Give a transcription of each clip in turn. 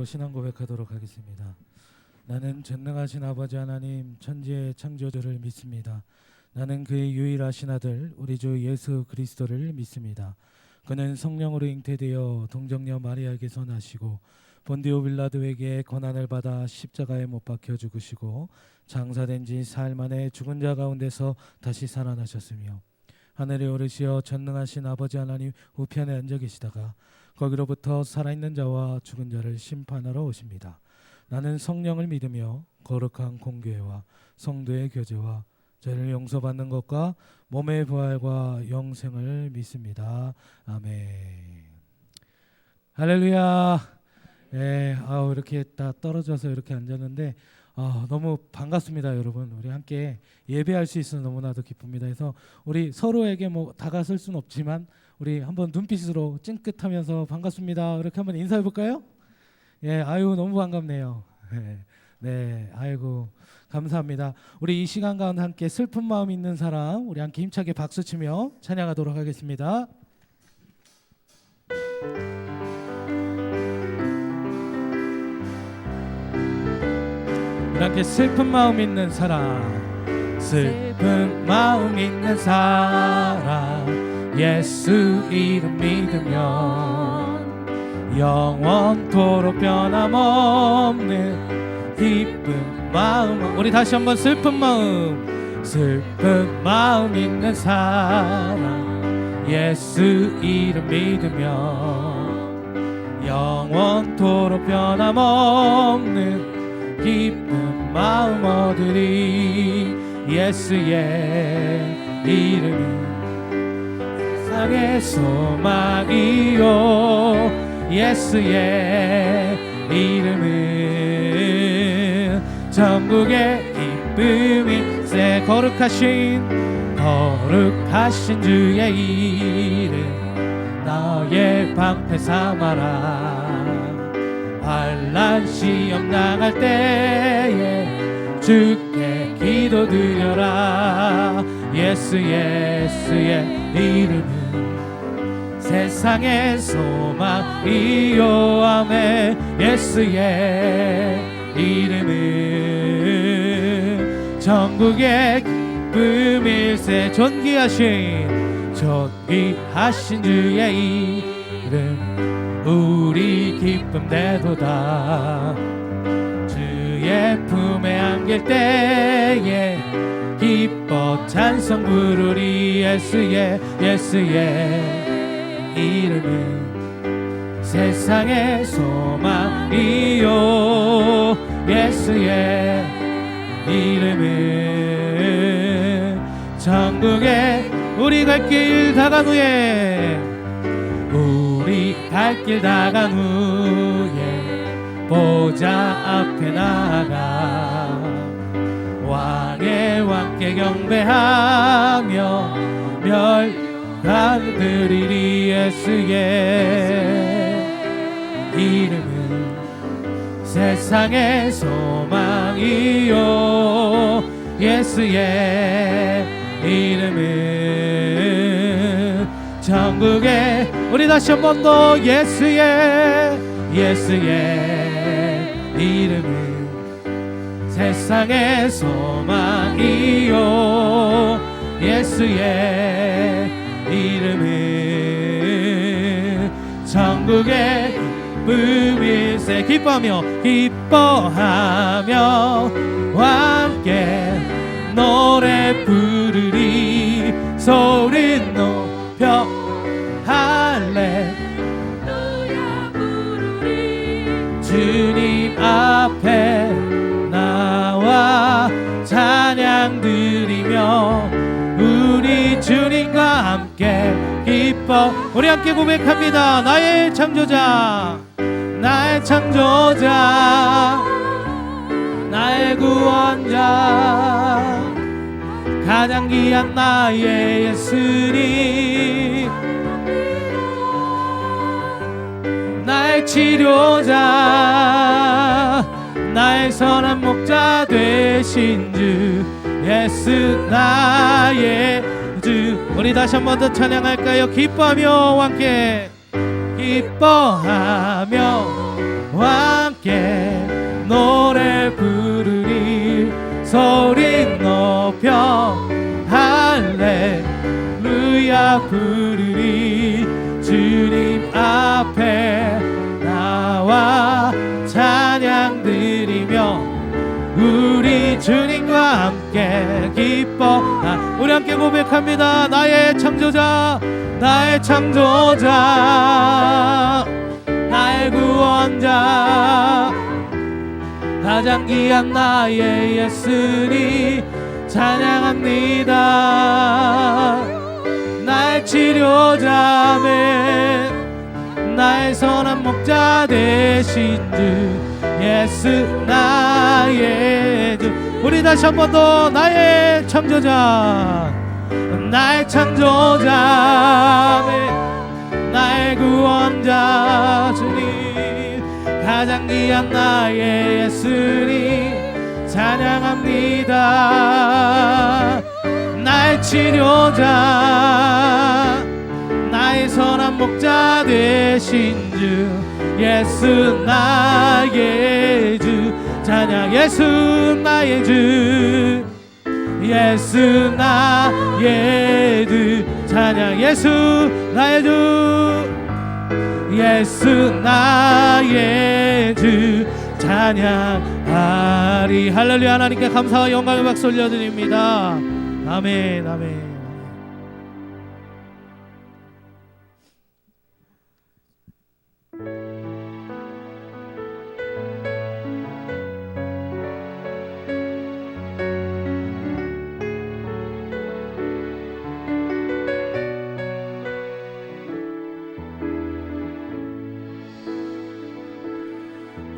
신앙 고백하도록 하겠습니다. 나는 전능하신 아버지 하나님 천지의 창조주를 믿습니다. 나는 그의 유일하신 아들 우리 주 예수 그리스도를 믿습니다. 그는 성령으로 잉태되어 동정녀 마리아에게서 나시고 본디오 빌라도에게 고난을 받아 십자가에 못 박혀 죽으시고 장사된 지 사흘 만에 죽은 자 가운데서 다시 살아나셨으며 하늘에 오르시어 전능하신 아버지 하나님 우편에 앉아 계시다가 거기로부터 살아있는 자와 죽은 자를 심판하러 오십니다. 나는 성령을 믿으며 거룩한 공교회와 성도의 교제와 죄를 용서받는 것과 몸의 부활과 영생을 믿습니다. 아멘. 할렐루야. 이렇게 다 떨어져서 이렇게 앉았는데 너무 반갑습니다, 여러분. 우리 함께 예배할 수 있어서 너무나도 기쁩니다. 그래서 우리 서로에게 다가설 수는 없지만 우리 한번 눈빛으로 찡긋하면서 반갑습니다. 이렇게 한번 인사해 볼까요? 너무 반갑네요. 네, 아이고 감사합니다. 우리 이 시간 가운데 함께 슬픈 마음 있는 사람 우리 함께 힘차게 박수치며 찬양하도록 하겠습니다. 우리 함께 슬픈 마음 있는 사람, 슬픈 마음 있는 사람, 예수 이름 믿으면 영원토록 변함없는 기쁜 마음. 우리 다시 한번 슬픈 마음 있는 사람, 예수 이름 믿으면 영원토록 변함없는 기쁜 마음 얻으리. 예수의 이름이 세상의 소망이요, 예수의 이름은 전국의 기쁨이. 거룩하신 주의 이름 너의 방패 삼아라. 환난 시험 당할 때에 주께 기도드려라. 예수의 이름은 세상의 소망이요. 아멘. 예수의 이름은 전국의 기쁨일세. 존귀하신 주의 이름 우리 기쁨 되도다. 주의 품에 안길 때에 기뻐 찬송 부르리. 예수의 이름은 세상의 소망이요. 예수의 이름은 천국에 우리 갈 길 다간 후에 보좌 앞에 나가 왕의 왕께 경배하며 멸관드리리. 예수의 이름은 세상의 소망이요. 예수의 이름은 천국에 우리 다시 한 번 더 예수의 이름은 세상의 소망이요. 예수의 이름은 천국의 기쁨일세. 기뻐하며 함께 노래 부르리. 소리 높여 할렐루야 부르리. 주님 앞에 나와 찬양 드리며 우리 주님과 함께 기뻐. 우리 함께 고백합니다. 나의 창조자, 나의 구원자, 가장 귀한 나의 예수님, 나의 치료자, 나의 선한 목자 되신 주 예수 나의 주. 우리 다시 한 번 더 찬양할까요? 기뻐하며 함께 함께 노래 부르리 소리 높여 할렐루야 부르리 주님 앞에 나와 찬양 드리며 우리 주님과 함께 기뻐. 우리 함께 고백합니다. 나의 창조자 나의 창조자 나의 구원자 가장 귀한 나의 예수님 찬양합니다. 나의 치료자매 나의 선한 목자 되신 주 예수 나의 주. 우리 다시 한 번 더 나의 창조자 나의 창조자매 나의 구원자 주님 가장 귀한 나의 예수님 찬양합니다. 나의 치료자 나의 선한 목자 되신 주 예수 나의 주 찬양. 예수 나의 주 예수 나의 주 찬양. 예수 나의 주 예수 나의 주 찬양하리. 할렐루야. 하나님께 감사와 영광의 박수 올려드립니다. 아멘 아멘.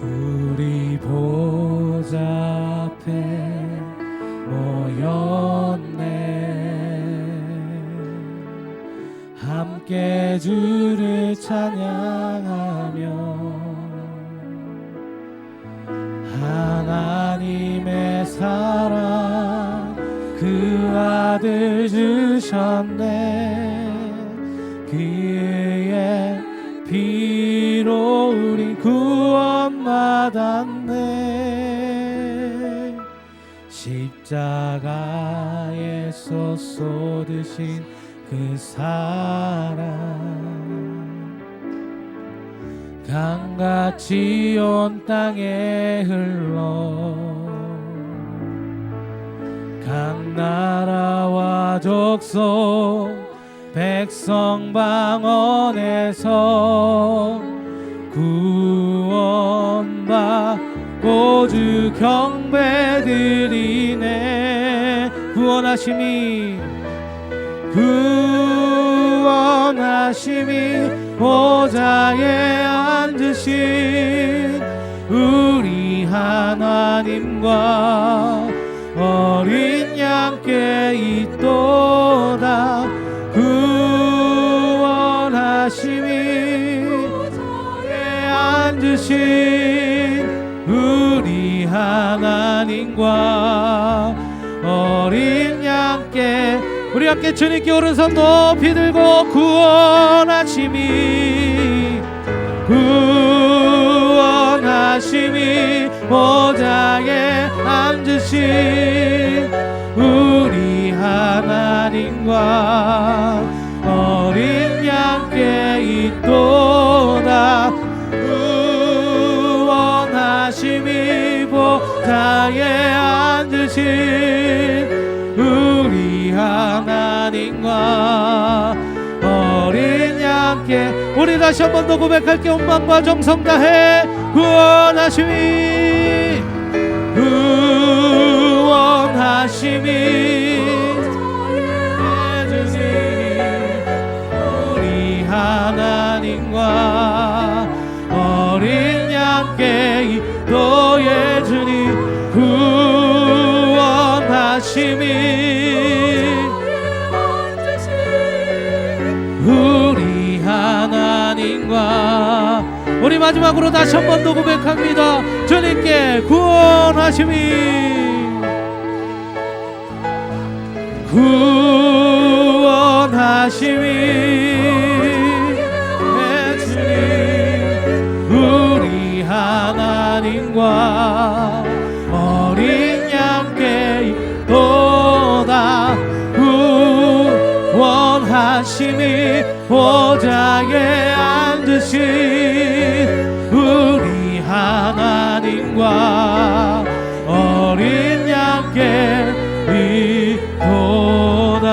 우리 보좌 앞에 모였네 함께 주를 찬양하며 하나님의 사랑 그 아들 주셨네. 그의 피로 우린 구원받았네. 십자가에서 쏟으신 그 사랑 강같이 온 땅에 흘러 각 나라와 족속 백성 방언에서 구원받고 주 경배드리네. 구원하심이 보좌에 앉으신 우리 하나님과 어린 양께 있도다. 구원하심이 보좌에 앉으신 우리 하나님과 어린 양께 우리 함께 주님께 오른손 높이 들고 구원하심이 보좌에 앉으신 우리 하나님과 어린 양께 있도다. 구원하심이 보좌에 앉으신 우리 하나님과 어린 양께 우리 다시 한 번 더 고백할게. 온 마음과 정성 다해 구원하심이 주님 우리 하나님과 어린 양께 너의 주님 구원하심이 우리 하나님과 우리 마지막으로 다시 한 번 더 고백합니다. 주님께 구원하심이 내 주님 우리 하나님 하나님과 어린 양께 도다 구원하심이 보좌에 앉으신 우리 하나님과 어린 양께 이도다.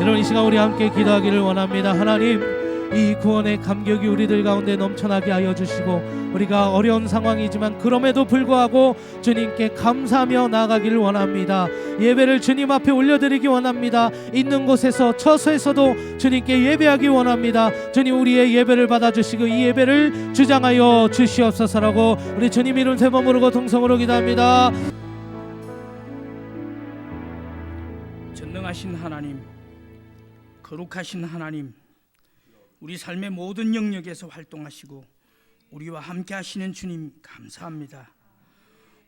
여러분, 이 시간 우리 함께 기도하기를 원합니다. 하나님, 이 구원의 감격이 우리들 가운데 넘쳐나게 하여 주시고, 우리가 어려운 상황이지만 그럼에도 불구하고 주님께 감사하며 나아가기를 원합니다. 예배를 주님 앞에 올려드리기 원합니다. 있는 곳에서 처소에서도 주님께 예배하기 원합니다. 주님, 우리의 예배를 받아주시고 이 예배를 주장하여 주시옵소서라고 우리 주님 이름 세 번 부르고 동성으로 기도합니다. 전능하신 하나님, 거룩하신 하나님, 우리 삶의 모든 영역에서 활동하시고 우리와 함께 하시는 주님 감사합니다.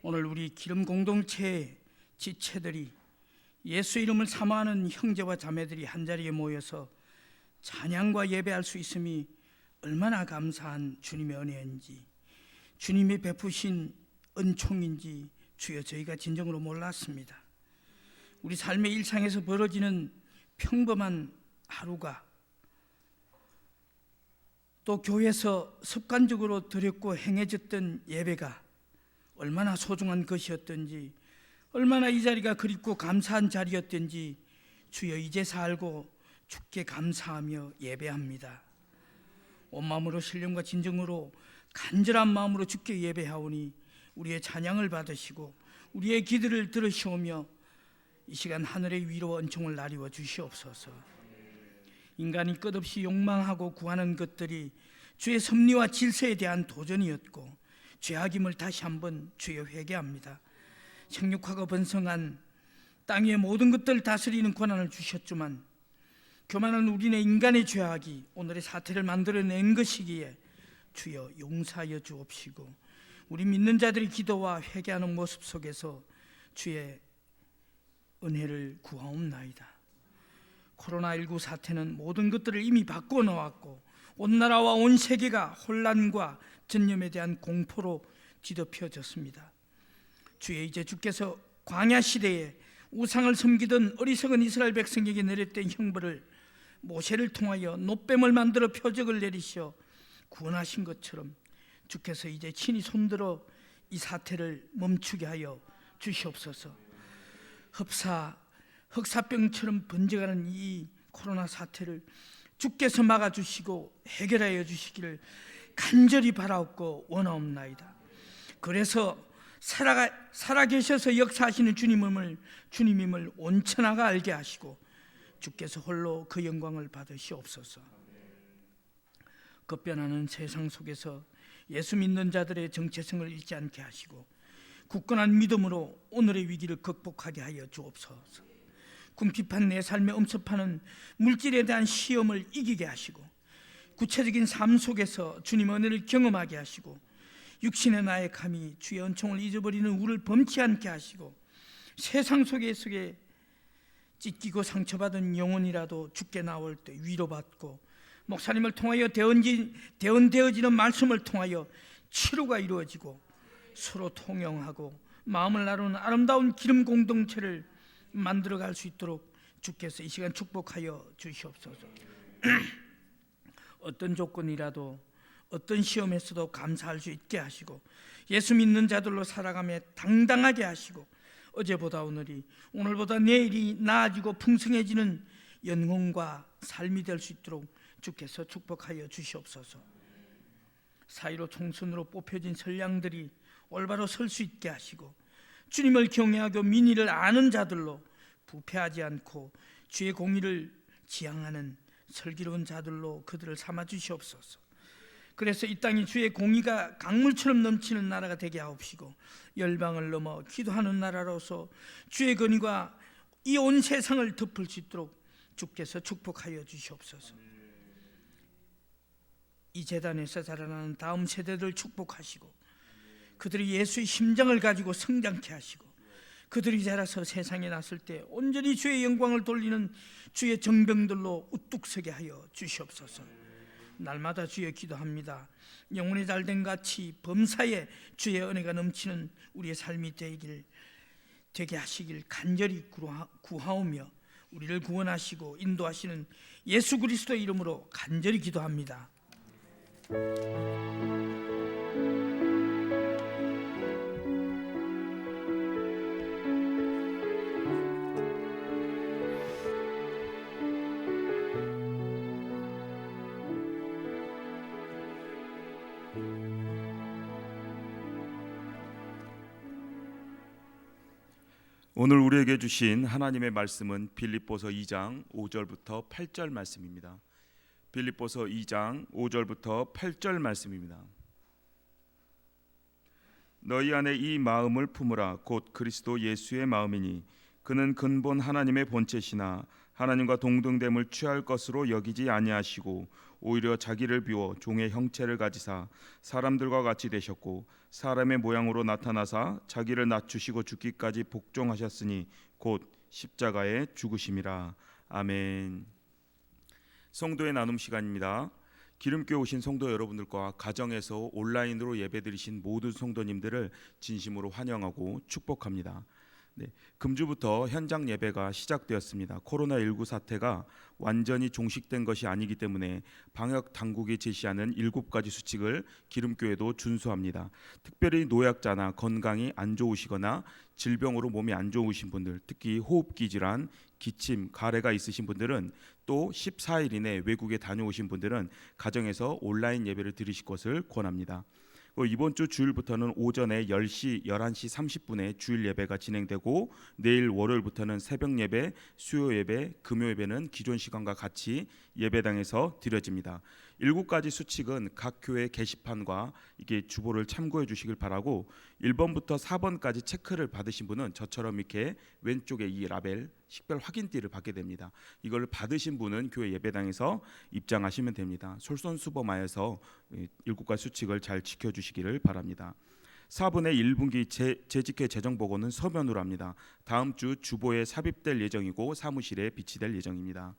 오늘 우리 기름 공동체의 지체들이 예수 이름을 사모하는 형제와 자매들이 한자리에 모여서 찬양과 예배할 수 있음이 얼마나 감사한 주님의 은혜인지, 주님이 베푸신 은총인지 주여 저희가 진정으로 몰랐습니다. 우리 삶의 일상에서 벌어지는 평범한 하루가 또 교회에서 습관적으로 드렸고 행해졌던 예배가 얼마나 소중한 것이었던지, 얼마나 이 자리가 그립고 감사한 자리였던지 주여 이제서 알고 주께 감사하며 예배합니다. 온 마음으로 신령과 진정으로 간절한 마음으로 주께 예배하오니 우리의 찬양을 받으시고 우리의 기도를 들으시오며 이 시간 하늘의 위로 은총을 나리워 주시옵소서. 인간이 끝없이 욕망하고 구하는 것들이 주의 섭리와 질서에 대한 도전이었고 죄악임을 다시 한번 주여 회개합니다. 생육하고 번성한 땅 위의 모든 것들을 다스리는 권한을 주셨지만 교만한 우리네 인간의 죄악이 오늘의 사태를 만들어낸 것이기에 주여 용서하여 주옵시고 우리 믿는 자들의 기도와 회개하는 모습 속에서 주의 은혜를 구하옵나이다. 코로나19 사태는 모든 것들을 이미 바꿔 놓았고 온 나라와 온 세계가 혼란과 전염에 대한 공포로 뒤덮여졌습니다. 주여, 이제 주께서 광야 시대에 우상을 섬기던 어리석은 이스라엘 백성에게 내렸던 형벌을 모세를 통하여 놋뱀을 만들어 표적을 내리시어 구원하신 것처럼 주께서 이제 친히 손들어 이 사태를 멈추게 하여 주시옵소서. 흑사병처럼 번져가는 이 코로나 사태를 주께서 막아주시고 해결하여 주시기를 간절히 바라옵고 원하옵나이다. 그래서 살아계셔서 역사하시는 주님임을 온천하가 알게 하시고 주께서 홀로 그 영광을 받으시옵소서. 급변하는 세상 속에서 예수 믿는 자들의 정체성을 잃지 않게 하시고 굳건한 믿음으로 오늘의 위기를 극복하게 하여 주옵소서. 궁핍한 내 삶에 엄습하는 물질에 대한 시험을 이기게 하시고 구체적인 삶 속에서 주님의 은혜를 경험하게 하시고 육신의 나의 감히 주의 은총을 잊어버리는 우를 범치 않게 하시고 세상 속에 찢기고 상처받은 영혼이라도 주께 나올 때 위로받고 목사님을 통하여 대언되어지는 말씀을 통하여 치료가 이루어지고 서로 통용하고 마음을 나누는 아름다운 기름 공동체를 만들어갈 수 있도록 주께서 이 시간 축복하여 주시옵소서. 어떤 조건이라도 어떤 시험에서도 감사할 수 있게 하시고 예수 믿는 자들로 살아가며 당당하게 하시고 어제보다 오늘보다 내일이 나아지고 풍성해지는 영혼과 삶이 될 수 있도록 주께서 축복하여 주시옵소서. 사이로 총선으로 뽑혀진 선량들이 올바로 설 수 있게 하시고 주님을 경외하고 민의를 아는 자들로 부패하지 않고 주의 공의를 지향하는 슬기로운 자들로 그들을 삼아 주시옵소서. 그래서 이 땅이 주의 공의가 강물처럼 넘치는 나라가 되게 하옵시고 열방을 넘어 기도하는 나라로서 주의 권위가 이 온 세상을 덮을 수 있도록 주께서 축복하여 주시옵소서. 이 재단에서 자라나는 다음 세대들 축복하시고 그들이 예수의 심장을 가지고 성장케 하시고 그들이 자라서 세상에 났을 때 온전히 주의 영광을 돌리는 주의 정병들로 우뚝 서게 하여 주시옵소서. 날마다 주여 기도합니다. 영혼의 잘된 같이 범사에 주의 은혜가 넘치는 우리의 삶이 되게 하시길 간절히 구하오며 우리를 구원하시고 인도하시는 예수 그리스도의 이름으로 간절히 기도합니다. 오늘 우리에게 주신 하나님의 말씀은 빌립보서 2장 5절부터 8절 말씀입니다. 빌립보서 2장 5절부터 8절 말씀입니다. 너희 안에 이 마음을 품으라. 곧 그리스도 예수의 마음이니 그는 근본 하나님의 본체시나 하나님과 동등됨을 취할 것으로 여기지 아니하시고 오히려 자기를 비워 종의 형체를 가지사 사람들과 같이 되셨고 사람의 모양으로 나타나사 자기를 낮추시고 죽기까지 복종하셨으니 곧 십자가에 죽으심이라. 아멘. 성도의 나눔 시간입니다. 기름교회 오신 성도 여러분들과 가정에서 온라인으로 예배드리신 모든 성도님들을 진심으로 환영하고 축복합니다. 금주부터 현장 예배가 시작되었습니다. 코로나19 사태가 완전히 종식된 것이 아니기 때문에 방역 당국이 제시하는 7가지 수칙을 기름교회도 준수합니다. 특별히 노약자나 건강이 안 좋으시거나 질병으로 몸이 안 좋으신 분들, 특히 호흡기 질환, 기침, 가래가 있으신 분들은 또 14일 이내 외국에 다녀오신 분들은 가정에서 온라인 예배를 드리실 것을 권합니다. 이번 주 주일부터는 오전에 10시, 11시 30분에 주일 예배가 진행되고 내일 월요일부터는 새벽 예배, 수요 예배, 금요 예배는 기존 시간과 같이 예배당에서 드려집니다. 7가지 수칙은 각 교회 게시판과 이게 주보를 참고해 주시길 바라고 1번부터 4번까지 체크를 받으신 분은 저처럼 이렇게 왼쪽에 이 라벨 식별 확인띠를 받게 됩니다. 이걸 받으신 분은 교회 예배당에서 입장하시면 됩니다. 솔선수범하여서 7가지 수칙을 잘 지켜주시기를 바랍니다. 4분의 1분기 재직회 재정보고는 서면으로 합니다. 다음 주 주보에 삽입될 예정이고 사무실에 비치될 예정입니다.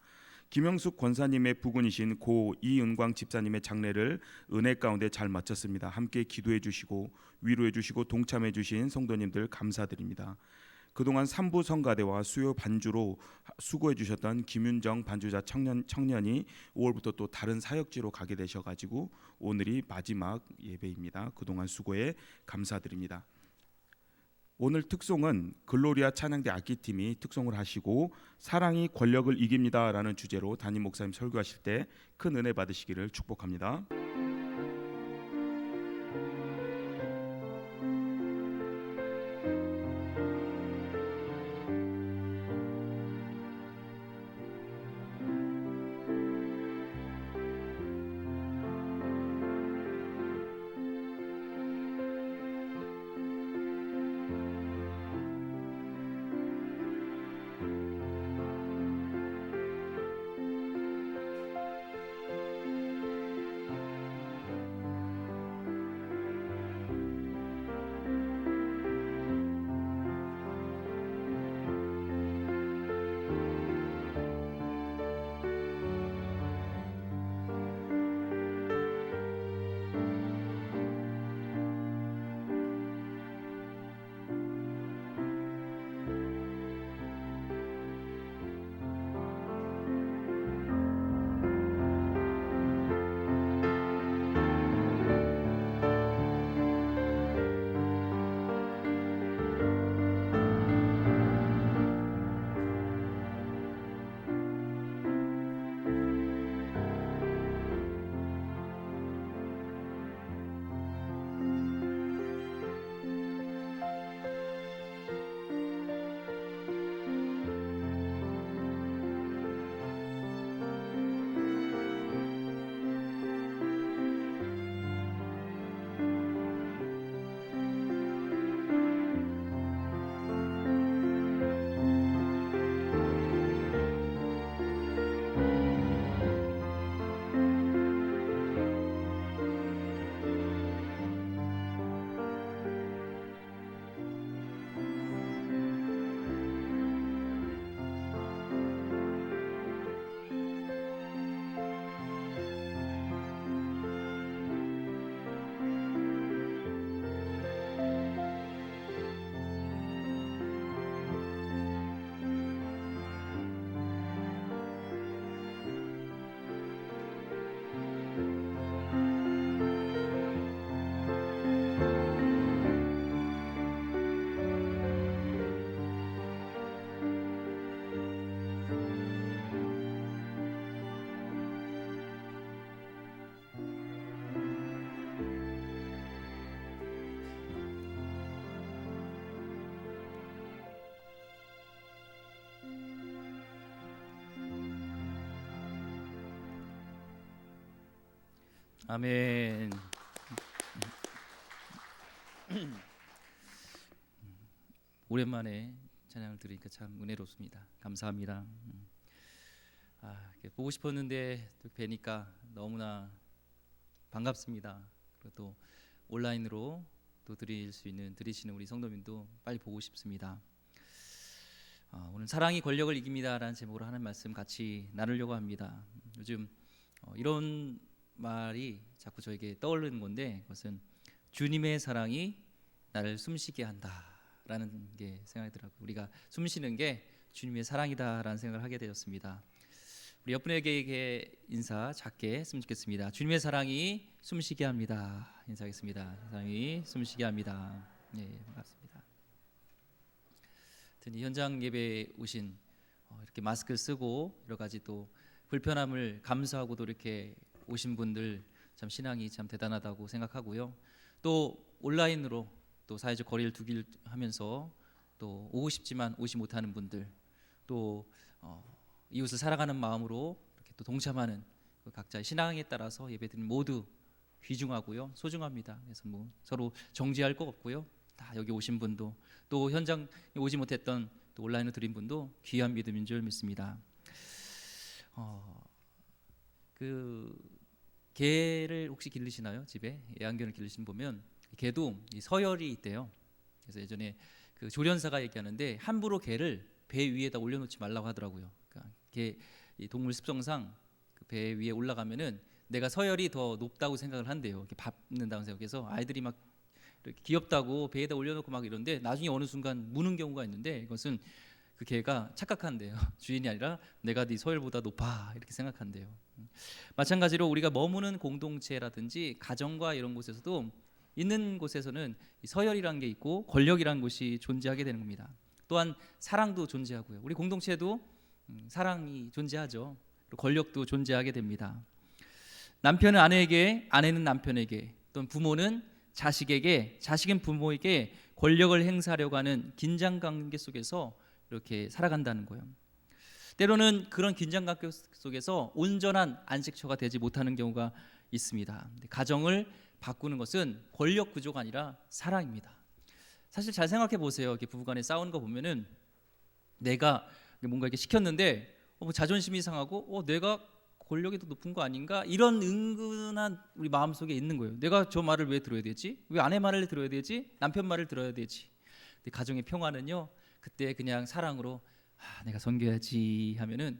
김영숙 권사님의 부군이신 고 이은광 집사님의 장례를 은혜 가운데 잘 마쳤습니다. 함께 기도해 주시고 위로해 주시고 동참해 주신 성도님들 감사드립니다. 그동안 3부 성가대와 수요 반주로 수고해 주셨던 김윤정 반주자 청년이 5월부터 또 다른 사역지로 가게 되셔가지고 오늘이 마지막 예배입니다. 그동안 수고에 감사드립니다. 오늘 특송은 글로리아 찬양대 악기팀이 특송을 하시고 사랑이 권력을 이깁니다 라는 주제로 담임 목사님 설교하실 때 큰 은혜 받으시기를 축복합니다. 아멘. 오랜만에 찬양을 들으니까 참 은혜롭습니다. 감사합니다. 이렇게 보고 싶었는데 또 뵈니까 너무나 반갑습니다. 그리고 또 온라인으로 또 들으시는 우리 성도님도 빨리 보고 싶습니다. 오늘 사랑이 권력을 이깁니다라는 제목으로 하는 말씀 같이 나누려고 합니다. 요즘 이런 말이 자꾸 저에게 떠오르는 건데, 그것은 주님의 사랑이 나를 숨쉬게 한다라는 게 생각이 들어요. 우리가 숨쉬는 게 주님의 사랑이다라는 생각을 하게 되었습니다. 우리 옆분에게 인사 작게 했으면 좋겠습니다. 주님의 사랑이 숨쉬게 합니다. 인사하겠습니다. 사랑이 숨쉬게 합니다. 네, 반갑습니다. 이 현장 예배에 오신 이렇게 마스크를 쓰고 여러 가지 또 불편함을 감수하고도 이렇게 오신 분들 참 신앙이 참 대단하다고 생각하고요. 또 온라인으로 또 사회적 거리를 두기를 하면서 또 오고 싶지만 오지 못하는 분들, 또 이웃을 사랑하는 마음으로 이렇게 또 동참하는 그 각자의 신앙에 따라서 예배드리는 모두 귀중하고요, 소중합니다. 그래서 뭐 서로 정죄할 것 없고요. 다 여기 오신 분도 또 현장에 오지 못했던 또 온라인으로 드린 분도 귀한 믿음인 줄 믿습니다. 그 개를 혹시 기르시나요? 집에 애완견을 기르시는 보면 개도 이 서열이 있대요. 그래서 예전에 그 조련사가 얘기하는데 함부로 개를 배 위에다 올려놓지 말라고 하더라고요. 그러니까 이 동물 습성상 그 배 위에 올라가면은 내가 서열이 더 높다고 생각을 한대요. 이렇게 밟는다고 생각해서 아이들이 막 이렇게 귀엽다고 배에다 올려놓고 막 이런데 나중에 어느 순간 무는 경우가 있는데, 이것은 그 개가 착각한대요. 주인이 아니라 내가 네 서열보다 높아 이렇게 생각한대요. 마찬가지로 우리가 머무는 공동체라든지 가정과 이런 곳에서도 있는 곳에서는 서열이라는 게 있고 권력이라는 것이 존재하게 되는 겁니다. 또한 사랑도 존재하고요. 우리 공동체도 사랑이 존재하죠. 그리고 권력도 존재하게 됩니다. 남편은 아내에게, 아내는 남편에게, 또는 부모는 자식에게, 자식은 부모에게 권력을 행사하려고 하는 긴장관계 속에서 이렇게 살아간다는 거예요. 때로는 그런 긴장관계 속에서 온전한 안식처가 되지 못하는 경우가 있습니다. 가정을 바꾸는 것은 권력 구조가 아니라 사랑입니다. 사실 잘 생각해 보세요. 이렇게 부부간에 싸우는 거 보면은 내가 뭔가 이렇게 시켰는데 뭐 자존심이 상하고 내가 권력이 더 높은 거 아닌가, 이런 은근한 우리 마음속에 있는 거예요. 내가 저 말을 왜 들어야 되지? 왜 아내 말을 들어야 되지? 남편 말을 들어야 되지? 근데 가정의 평화는요, 그때 그냥 사랑으로 내가 섬겨야지 하면은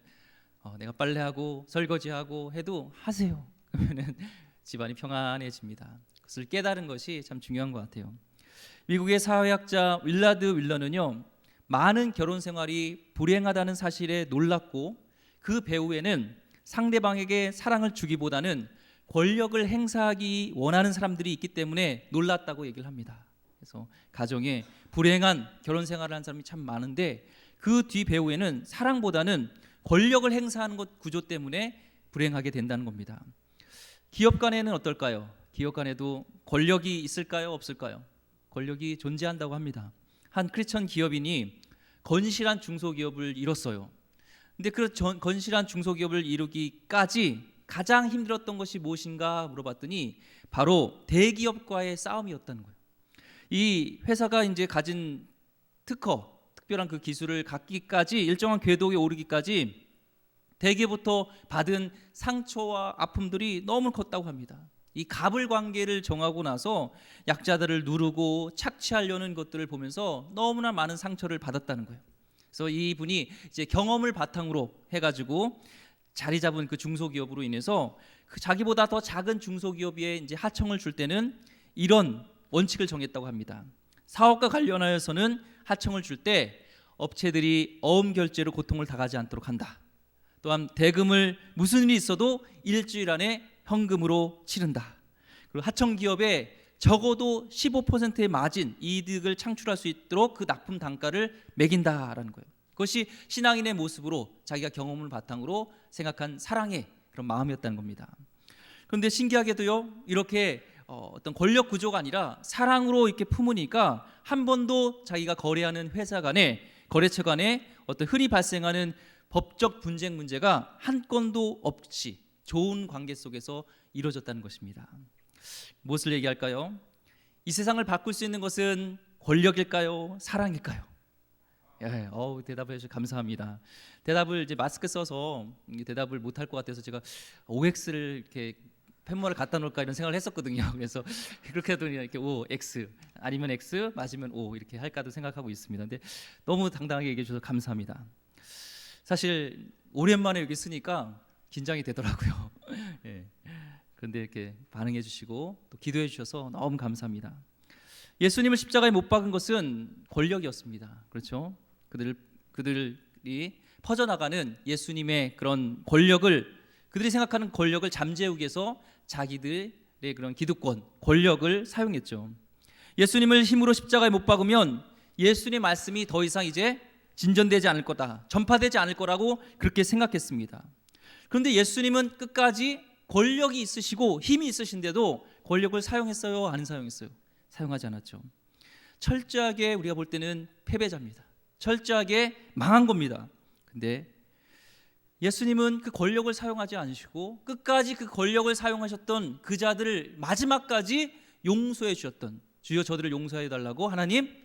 내가 빨래하고 설거지하고 해도 하세요. 그러면은 집안이 평안해집니다. 그것을 깨달은 것이 참 중요한 것 같아요. 미국의 사회학자 윌라드 윌러는요, 많은 결혼 생활이 불행하다는 사실에 놀랐고 그 배후에는 상대방에게 사랑을 주기보다는 권력을 행사하기 원하는 사람들이 있기 때문에 놀랐다고 얘기를 합니다. 그래서 가정에 불행한 결혼 생활을 하는 사람이 참 많은데 그 뒤 배후에는 사랑보다는 권력을 행사하는 것 구조 때문에 불행하게 된다는 겁니다. 기업 간에는 어떨까요? 기업 간에도 권력이 있을까요? 없을까요? 권력이 존재한다고 합니다. 한 크리스천 기업인이 건실한 중소기업을 이뤘어요. 근데 그 건실한 중소기업을 이루기까지 가장 힘들었던 것이 무엇인가 물어봤더니 바로 대기업과의 싸움이었다는 거예요. 이 회사가 이제 가진 특별한 그 기술을 갖기까지, 일정한 궤도에 오르기까지 대기부터 받은 상처와 아픔들이 너무 컸다고 합니다. 이 갑을 관계를 정하고 나서 약자들을 누르고 착취하려는 것들을 보면서 너무나 많은 상처를 받았다는 거예요. 그래서 이분이 이제 경험을 바탕으로 해가지고 자리 잡은 그 중소기업으로 인해서 그 자기보다 더 작은 중소기업에 이제 하청을 줄 때는 이런 원칙을 정했다고 합니다. 사업과 관련하여서는 하청을 줄 때 업체들이 어음 결제로 고통을 당하지 않도록 한다. 또한 대금을 무슨 일이 있어도 일주일 안에 현금으로 치른다. 그리고 하청 기업에 적어도 15%의 마진, 이득을 창출할 수 있도록 그 납품 단가를 매긴다라는 거예요. 그것이 신앙인의 모습으로 자기가 경험을 바탕으로 생각한 사랑의 그런 마음이었다는 겁니다. 그런데 신기하게도요, 이렇게 어떤 권력 구조가 아니라 사랑으로 이렇게 품으니까 한 번도 자기가 거래하는 회사 간에, 거래처 간에 어떤 흔히 발생하는 법적 분쟁 문제가 한 건도 없이 좋은 관계 속에서 이루어졌다는 것입니다. 무엇을 얘기할까요? 이 세상을 바꿀 수 있는 것은 권력일까요? 사랑일까요? 예, 대답해 주셔서 감사합니다. 대답을 이제 마스크 써서 대답을 못할 것 같아서 제가 OX를 이렇게 팻말을 갖다 놓을까 이런 생각을 했었거든요. 그래서 그렇게 하더니 이렇게 O, X 아니면 X 맞으면 O 이렇게 할까도 생각하고 있습니다. 근데 너무 당당하게 얘기해 주셔서 감사합니다. 사실 오랜만에 여기 쓰니까 긴장이 되더라고요. 예. 그런데 이렇게 반응해 주시고 또 기도해 주셔서 너무 감사합니다. 예수님을 십자가에 못 박은 것은 권력이었습니다. 그렇죠? 그들이 퍼져나가는 예수님의 그런 권력을, 그들이 생각하는 권력을 잠재우기 위해서 자기들의 그런 기득권, 권력을 사용했죠. 예수님을 힘으로 십자가에 못 박으면 예수님의 말씀이 더 이상 이제 진전되지 않을 거다, 전파되지 않을 거라고 그렇게 생각했습니다. 그런데 예수님은 끝까지 권력이 있으시고 힘이 있으신데도 권력을 사용했어요? 안 사용했어요? 사용하지 않았죠. 철저하게 우리가 볼 때는 패배자입니다. 철저하게 망한 겁니다. 근데 예수님은 그 권력을 사용하지 않으시고 끝까지 그 권력을 사용하셨던 그 자들을 마지막까지 용서해 주셨던, 주여 저들을 용서해 달라고, 하나님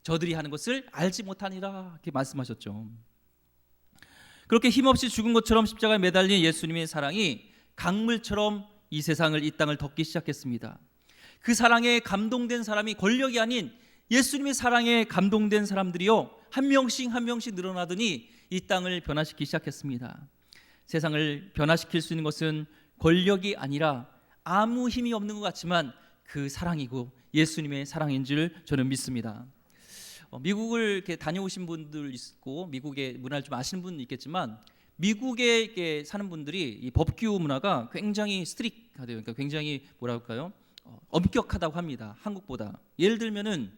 저들이 하는 것을 알지 못하니라, 이렇게 말씀하셨죠. 그렇게 힘없이 죽은 것처럼 십자가에 매달린 예수님의 사랑이 강물처럼 이 세상을, 이 땅을 덮기 시작했습니다. 그 사랑에 감동된 사람이 권력이 아닌 예수님의 사랑에 감동된 사람들이요, 한 명씩 한 명씩 늘어나더니 이 땅을 변화시키기 시작했습니다. 세상을 변화시킬 수 있는 것은 권력이 아니라 아무 힘이 없는 것 같지만 그 사랑이고 예수님의 사랑인 줄 저는 믿습니다. 미국을 이렇게 다녀오신 분들 있고 미국의 문화를 좀 아시는 분은 있겠지만, 미국에 이렇게 사는 분들이 이 법규 문화가 굉장히 스트릭하대요. 그러니까 굉장히 뭐라 할까요? 엄격하다고 합니다. 한국보다. 예를 들면은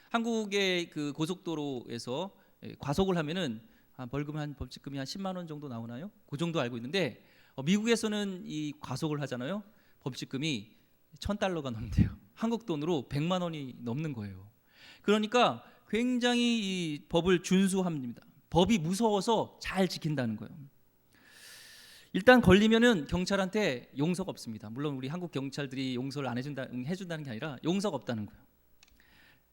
한국의 그 고속도로에서 과속을 하면은 벌금이 한 10만 원 정도 나오나요? 그 정도 알고 있는데, 미국에서는 이 과속을 하잖아요. 법칙금이 $1,000가 넘는데요. 한국 돈으로 100만 원이 넘는 거예요. 그러니까 굉장히 이 법을 준수합니다. 법이 무서워서 잘 지킨다는 거예요. 일단 걸리면은 경찰한테 용서가 없습니다. 물론 우리 한국 경찰들이 용서를 안 해준다는 게 아니라 용서가 없다는 거예요.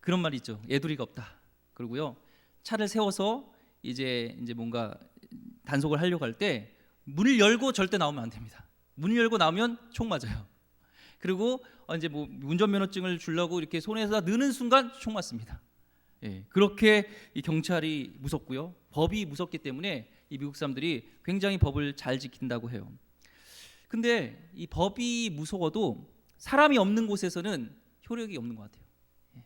그런 말이 있죠. 애도리가 없다. 그리고요, 차를 세워서 이제 뭔가 단속을 하려고 할 때 문을 열고 절대 나오면 안 됩니다. 문을 열고 나오면 총 맞아요. 그리고 이제 뭐 운전면허증을 주려고 이렇게 손에서 넣는 순간 총 맞습니다. 예, 그렇게 이 경찰이 무섭고요, 법이 무섭기 때문에 이 미국 사람들이 굉장히 법을 잘 지킨다고 해요. 근데 이 법이 무서워도 사람이 없는 곳에서는 효력이 없는 것 같아요. 예.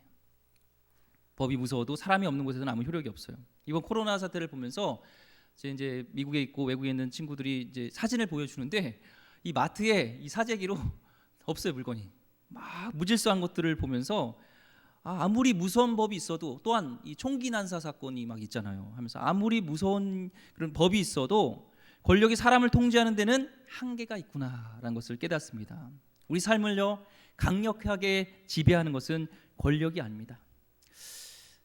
법이 무서워도 사람이 없는 곳에서는 아무 효력이 없어요. 이번 코로나 사태를 보면서 이제 미국에 있고 외국에 있는 친구들이 이제 사진을 보여주는데, 이 마트에 이 사재기로 없어요, 물건이. 막 무질서한 것들을 보면서 아무리 무서운 법이 있어도, 또한 이 총기 난사 사건이 막 있잖아요. 하면서 아무리 무서운 그런 법이 있어도 권력이 사람을 통제하는 데는 한계가 있구나라는 것을 깨닫습니다. 우리 삶을요, 강력하게 지배하는 것은 권력이 아닙니다.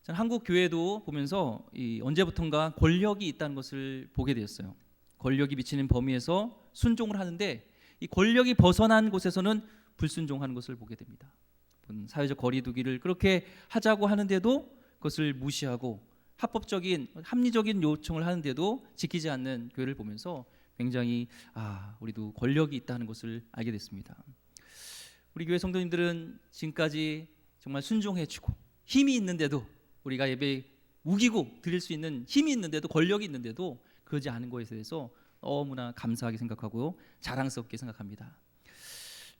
저는 한국 교회도 보면서 언제부턴가 권력이 있다는 것을 보게 되었어요. 권력이 미치는 범위에서 순종을 하는데, 이 권력이 벗어난 곳에서는 불순종하는 것을 보게 됩니다. 사회적 거리두기를 그렇게 하자고 하는데도 그것을 무시하고, 합법적인 합리적인 요청을 하는데도 지키지 않는 교회를 보면서 굉장히 우리도 권력이 있다는 것을 알게 됐습니다. 우리 교회 성도님들은 지금까지 정말 순종해주고 힘이 있는데도, 우리가 예배 우기고 드릴 수 있는 힘이 있는데도, 권력이 있는데도 그러지 않은 것에 대해서 너무나 감사하게 생각하고 자랑스럽게 생각합니다.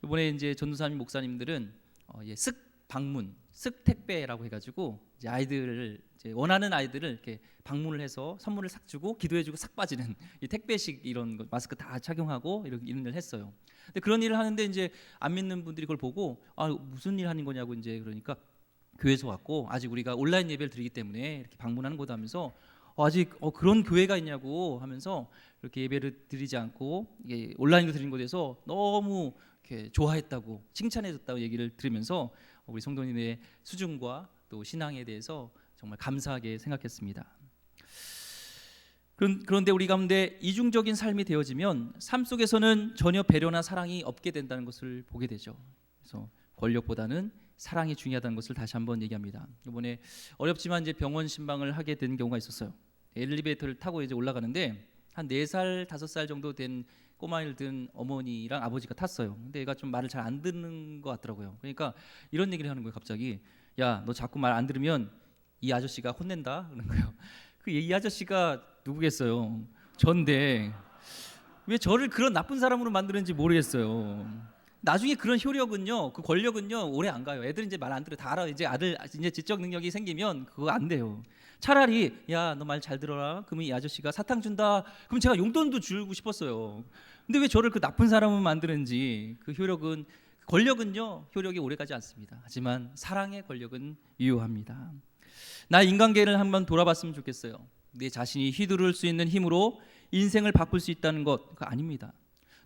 이번에 이제 전도사님 목사님들은 쓱 방문, 쓱 택배라고 해가지고 이제 아이들을, 이제 원하는 아이들을 이렇게 방문을 해서 선물을 싹 주고 기도해주고 싹 빠지는 이 택배식 이런 거, 마스크 다 착용하고 이런 일을 했어요. 근데 그런 일을 하는데 이제 안 믿는 분들이 그걸 보고 무슨 일 하는 거냐고 이제 그러니까, 교회에서 왔고 아직 우리가 온라인 예배를 드리기 때문에 이렇게 방문하는 거다 하면서 아직 그런 교회가 있냐고 하면서 이렇게 예배를 드리지 않고 이게 온라인으로 드리는 것에 대해서 너무 이렇게 좋아했다고, 칭찬해줬다고 얘기를 들으면서 우리 성도님의 수준과 또 신앙에 대해서 정말 감사하게 생각했습니다. 그런데 우리 가운데 이중적인 삶이 되어지면 삶 속에서는 전혀 배려나 사랑이 없게 된다는 것을 보게 되죠. 그래서 권력보다는 사랑이 중요하다는 것을 다시 한번 얘기합니다. 이번에 어렵지만 이제 병원 신방을 하게 된 경우가 있었어요. 엘리베이터를 타고 이제 올라가는데 한 4살, 5살 정도 된 꼬마를 든 어머니랑 아버지가 탔어요. 근데 얘가 좀 말을 잘 안 듣는 것 같더라고요. 그러니까 이런 얘기를 하는 거예요. 갑자기 야, 너 자꾸 말 안 들으면 이 아저씨가 혼낸다 그러는 거예요. 이 아저씨가 누구겠어요? 전데 왜 저를 그런 나쁜 사람으로 만드는지 모르겠어요. 나중에 그런 효력은요, 그 권력은요 오래 안 가요. 애들 이제 말 안 들어 다 알아. 이제 아들 이제 지적 능력이 생기면 그거 안 돼요. 차라리 야, 너 말 잘 들어라. 그러면 이 아저씨가 사탕 준다. 그럼 제가 용돈도 주고 싶었어요. 근데 왜 저를 그 나쁜 사람으로 만드는지 그 효력은 권력은요 효력이 오래 가지 않습니다. 하지만 사랑의 권력은 유효합니다. 나 인간계를 한번 돌아봤으면 좋겠어요. 내 자신이 휘두를 수 있는 힘으로 인생을 바꿀 수 있다는 것 그거 아닙니다.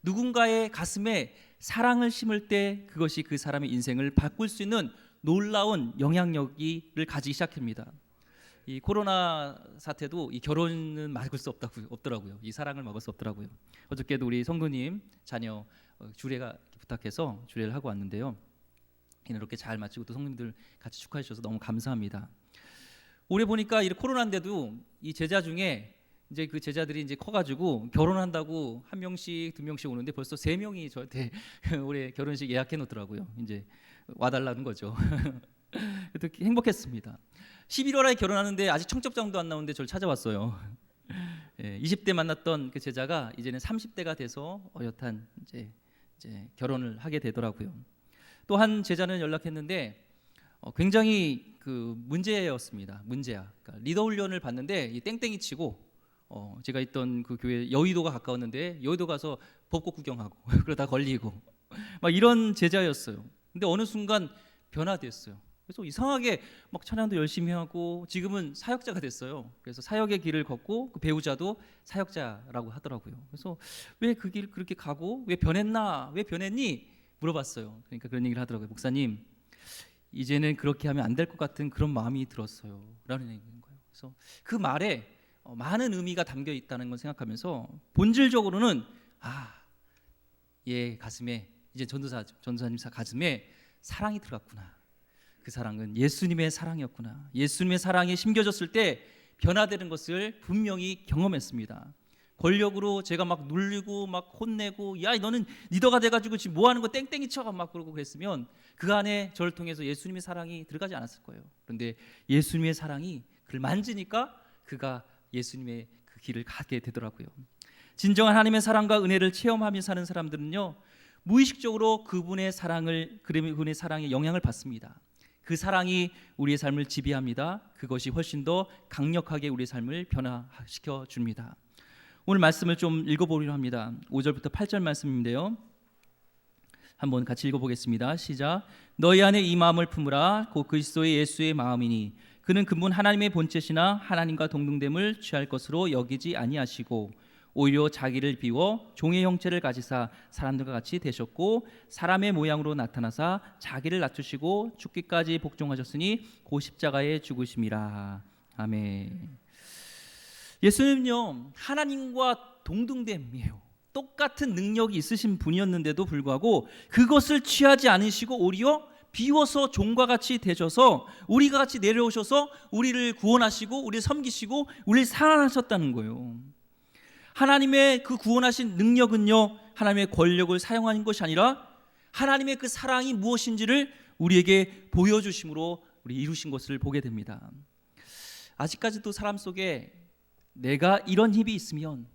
누군가의 가슴에 사랑을 심을 때 그것이 그 사람의 인생을 바꿀 수 있는 놀라운 영향력을 가지기 시작합니다. 이 코로나 사태도 이 결혼은 막을 수 없더라고요. 이 사랑을 막을 수 없더라고요. 어저께도 우리 성도님 자녀 주례가 부탁해서 주례를 하고 왔는데요. 이렇게 잘 마치고 또 성도님들 같이 축하해 주셔서 너무 감사합니다. 올해 보니까 이 코로나인데도 이 제자 중에 이제 그 제자들이 이제 커가지고 결혼한다고 1명씩 2명씩 오는데 벌써 3명이 저한테 올해 결혼식 예약해 놓더라고요. 이제 와달라는 거죠. 행복했습니다. 11월에 결혼하는데 아직 청첩장도 안 나오는데 저를 찾아왔어요. 20대 만났던 그 제자가 이제는 30대가 돼서 어엿한 이제 결혼을 하게 되더라고요. 또 한 제자는 연락했는데 굉장히 그 문제였습니다. 문제야. 그러니까 리더 훈련을 받는데 이 땡땡이 치고 제가 있던 그 교회 여의도가 가까웠는데 여의도 가서 벚꽃 구경하고 그러다 걸리고 막 이런 제자였어요. 근데 어느 순간 변화됐어요. 그래서 이상하게 막 찬양도 열심히 하고 지금은 사역자가 됐어요. 그래서 사역의 길을 걷고 그 배우자도 사역자라고 하더라고요. 그래서 왜 그 길 그렇게 가고 왜 변했나? 왜 변했니? 물어봤어요. 그러니까 그런 얘기를 하더라고요. 목사님, 이제는 그렇게 하면 안 될 것 같은 그런 마음이 들었어요. 라는 얘기인 거예요. 그래서 그 말에 많은 의미가 담겨 있다는 걸 생각하면서 본질적으로는 얘 가슴에 이제 전도사님 가슴에 사랑이 들어갔구나. 그 사랑은 예수님의 사랑이었구나. 예수님의 사랑이 심겨졌을 때 변화되는 것을 분명히 경험했습니다. 권력으로 제가 막 눌리고 막 혼내고 야 너는 리더가 돼가지고 지금 뭐하는 거 땡땡이 쳐가 막 그러고 그랬으면 그 안에 저를 통해서 예수님의 사랑이 들어가지 않았을 거예요. 그런데 예수님의 사랑이 그를 만지니까 그가 예수님의 그 길을 가게 되더라고요. 진정한 하나님의 사랑과 은혜를 체험하며 사는 사람들은요 무의식적으로 그분의 사랑의 영향을 받습니다. 그 사랑이 우리의 삶을 지배합니다. 그것이 훨씬 더 강력하게 우리의 삶을 변화시켜 줍니다. 오늘 말씀을 좀 읽어보려 합니다. 5절부터 8절 말씀인데요. 한번 같이 읽어보겠습니다. 시작. 너희 안에 이 마음을 품으라. 곧 그리스도의 예수의 마음이니 그는 근본 하나님의 본체시나 하나님과 동등됨을 취할 것으로 여기지 아니하시고 오히려 자기를 비워 종의 형체를 가지사 사람들과 같이 되셨고 사람의 모양으로 나타나사 자기를 낮추시고 죽기까지 복종하셨으니 고 십자가에 죽으심이라. 아멘. 예수님은요 하나님과 동등됨이에요. 똑같은 능력이 있으신 분이었는데도 불구하고 그것을 취하지 않으시고 오히려 비워서 종과 같이 되셔서 우리가 같이 내려오셔서 우리를 구원하시고 우리를 섬기시고 우리를 사랑하셨다는 거예요. 하나님의 그 구원하신 능력은요 하나님의 권력을 사용하는 것이 아니라 하나님의 그 사랑이 무엇인지를 우리에게 보여주심으로 우리 이루신 것을 보게 됩니다. 아직까지도 사람 속에 내가 이런 힘이 있으면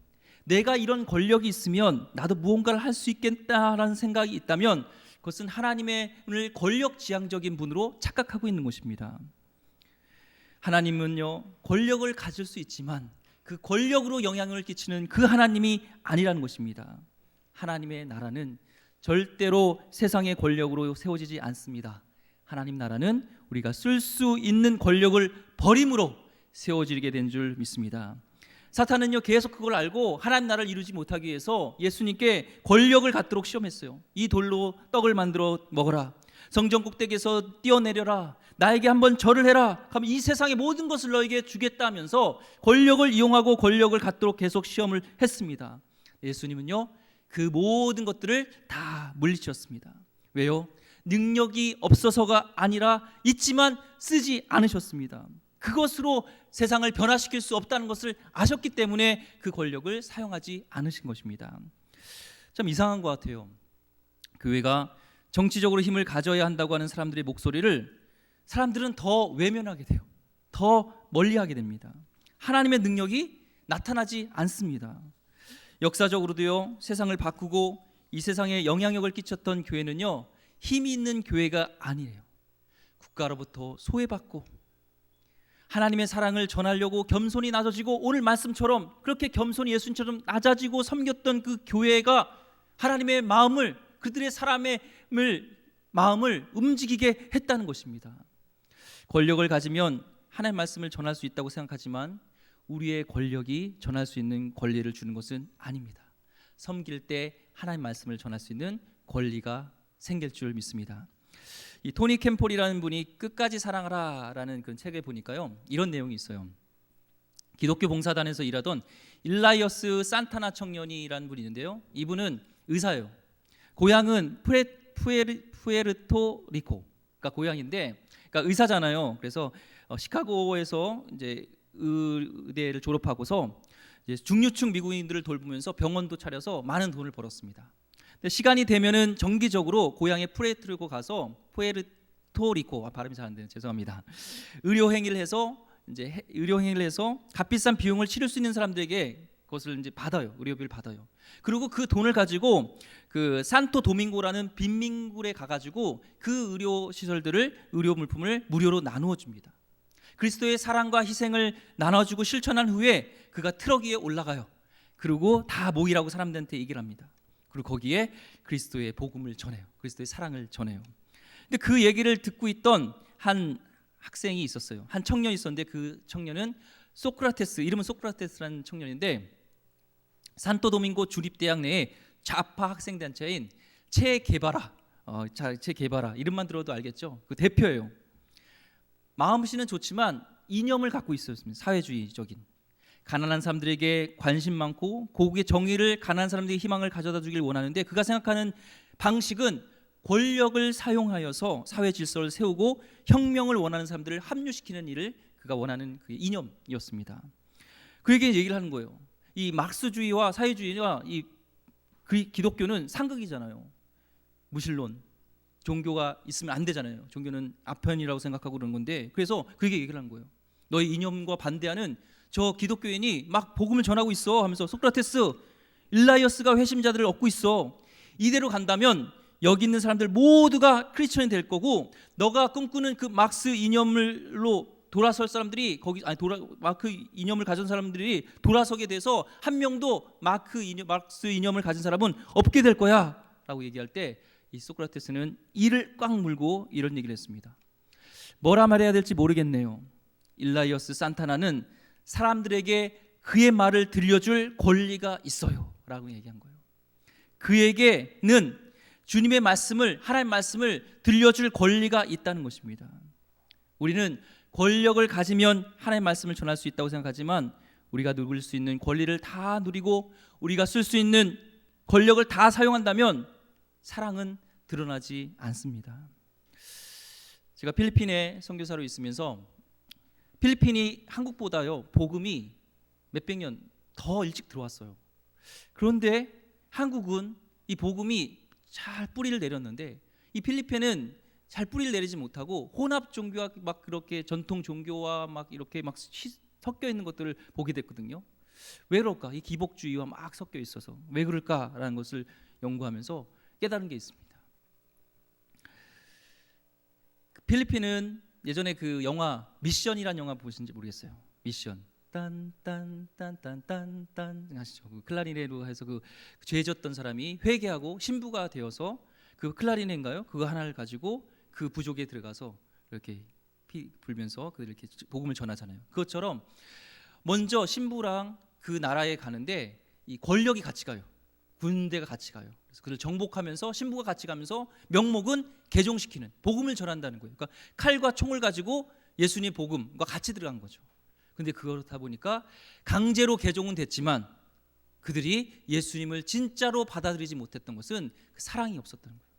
내가 이런 권력이 있으면 나도 무언가를 할 수 있겠다라는 생각이 있다면 그것은 하나님의 권력지향적인 분으로 착각하고 있는 것입니다. 하나님은요 권력을 가질 수 있지만 그 권력으로 영향을 끼치는 그 하나님이 아니라는 것입니다. 하나님의 나라는 절대로 세상의 권력으로 세워지지 않습니다. 하나님 나라는 우리가 쓸 수 있는 권력을 버림으로 세워지게 된 줄 믿습니다. 사탄은요 계속 그걸 알고 하나님 나라를 이루지 못하기 위해서 예수님께 권력을 갖도록 시험했어요. 이 돌로 떡을 만들어 먹어라. 성전 꼭대기에서 뛰어내려라, 나에게 한번 절을 해라, 그러면 이 세상의 모든 것을 너에게 주겠다 하면서 권력을 이용하고 권력을 갖도록 계속 시험을 했습니다. 예수님은요, 그 모든 것들을 다 물리쳤습니다. 왜요? 능력이 없어서가 아니라 있지만 쓰지 않으셨습니다. 그것으로 세상을 변화시킬 수 없다는 것을 아셨기 때문에 그 권력을 사용하지 않으신 것입니다. 참 이상한 것 같아요. 교회가 정치적으로 힘을 가져야 한다고 하는 사람들의 목소리를 사람들은 더 외면하게 돼요. 더 멀리하게 됩니다. 하나님의 능력이 나타나지 않습니다. 역사적으로도요, 세상을 바꾸고 이 세상에 영향력을 끼쳤던 교회는요, 힘이 있는 교회가 아니에요. 국가로부터 소외받고 하나님의 사랑을 전하려고 겸손히 낮아지고, 오늘 말씀처럼 그렇게 겸손히 예수님처럼 낮아지고 섬겼던 그 교회가 하나님의 마음을, 그들의 사람의 마음을 움직이게 했다는 것입니다. 권력을 가지면 하나님의 말씀을 전할 수 있다고 생각하지만 우리의 권력이 전할 수 있는 권리를 주는 것은 아닙니다. 섬길 때 하나님의 말씀을 전할 수 있는 권리가 생길 줄 믿습니다. 이 토니 캠폴이라는 분이 끝까지 사랑하라라는 그 책에 보니까요, 이런 내용이 있어요. 기독교 봉사단에서 일하던 일라이어스 산타나 청년이라는 분이 있는데요, 이분은 의사예요. 고향은 푸에르토리코, 그러니까 고향인데, 그러니까 의사잖아요. 그래서 시카고에서 이제 의대를 졸업하고서 이제 중류층 미국인들을 돌보면서 병원도 차려서 많은 돈을 벌었습니다. 근데 시간이 되면은 정기적으로 고향의 푸에르토리코 가서, 푸에르토리코, 발음이 잘 안 되네요. 죄송합니다. 의료 행위를 해서 값비싼 비용을 치를 수 있는 사람들에게 그것을 이제 받아요. 의료비를 받아요. 그리고 그 돈을 가지고 그 산토 도밍고라는 빈민굴에 가가지고 그 의료 시설들을, 의료 물품을 무료로 나누어 줍니다. 그리스도의 사랑과 희생을 나눠주고 실천한 후에 그가 트럭 위에 올라가요. 그리고 다 모이라고 사람들한테 얘기를 합니다. 그리고 거기에 그리스도의 복음을 전해요. 그리스도의 사랑을 전해요. 근데 그 얘기를 듣고 있던 한 학생이 있었어요. 한 청년이 있었는데, 그 청년은 소크라테스, 이름은 소크라테스라는 청년인데, 산토도밍고 주립대학 내에 좌파 학생단체인 체 게바라, 이름만 들어도 알겠죠? 그 대표예요. 마음씨는 좋지만 이념을 갖고 있었습니다. 사회주의적인. 가난한 사람들에게 관심 많고 고국의 정의를, 가난한 사람들에게 희망을 가져다 주길 원하는데, 그가 생각하는 방식은 권력을 사용하여서 사회 질서를 세우고 혁명을 원하는 사람들을 합류시키는 일을 그가 원하는 그 이념이었습니다. 그에게 얘기를 하는 거예요. 이 막스주의와 사회주의와 이 기독교는 상극이잖아요. 무신론, 종교가 있으면 안 되잖아요. 종교는 아편이라고 생각하고 그런 건데, 그래서 그에게 얘기를 한 거예요. 너의 이념과 반대하는 저 기독교인이 막 복음을 전하고 있어 하면서, 소크라테스, 일라이어스가 회심자들을 얻고 있어. 이대로 간다면 여기 있는 사람들 모두가 크리스천이 될 거고, 너가 꿈꾸는 그 막스 이념으로 돌아설 사람들이 마크 이념을 가진 사람들이 돌아서게 돼서 한 명도 막스 이념을 가진 사람은 없게 될 거야 라고 얘기할 때, 이 소크라테스는 이를 꽉 물고 이런 얘기를 했습니다. 뭐라 말해야 될지 모르겠네요. 일라이어스 산타나는 사람들에게 그의 말을 들려줄 권리가 있어요 라고 얘기한 거예요. 그에게는 주님의 말씀을, 하나님의 말씀을 들려줄 권리가 있다는 것입니다. 우리는 권력을 가지면 하나님의 말씀을 전할 수 있다고 생각하지만, 우리가 누릴 수 있는 권리를 다 누리고 우리가 쓸 수 있는 권력을 다 사용한다면 사랑은 드러나지 않습니다. 제가 필리핀에 선교사로 있으면서, 필리핀이 한국보다요 복음이 몇백 년 더 일찍 들어왔어요. 그런데 한국은 이 복음이 잘 뿌리를 내렸는데, 이 필리핀은 잘 뿌리를 내리지 못하고 혼합 종교와 막 그렇게 전통 종교와 막 이렇게 막 섞여 있는 것들을 보게 됐거든요. 왜 그럴까? 이 기복주의와 막 섞여 있어서 왜 그럴까라는 것을 연구하면서 깨달은 게 있습니다. 필리핀은 예전에 그 영화 미션이라는 영화 보신지 모르겠어요. 미션 딴딴딴딴딴딴 아시죠? 그 클라리넷으로 해서 그 죄졌던 사람이 회개하고 신부가 되어서 그 클라리넷인가요? 그거 하나를 가지고 그 부족에 들어가서 이렇게 피 불면서 그들 이렇게 복음을 전하잖아요. 그것처럼 먼저 신부랑 그 나라에 가는데 이 권력이 같이 가요. 군대가 같이 가요. 그래서 그를 정복하면서 신부가 같이 가면서 명목은 개종시키는, 복음을 전한다는 거예요. 그러니까 칼과 총을 가지고 예수님의 복음과 같이 들어간 거죠. 근데 그렇다 보니까 강제로 개종은 됐지만 그들이 예수님을 진짜로 받아들이지 못했던 것은 그 사랑이 없었다는 거예요.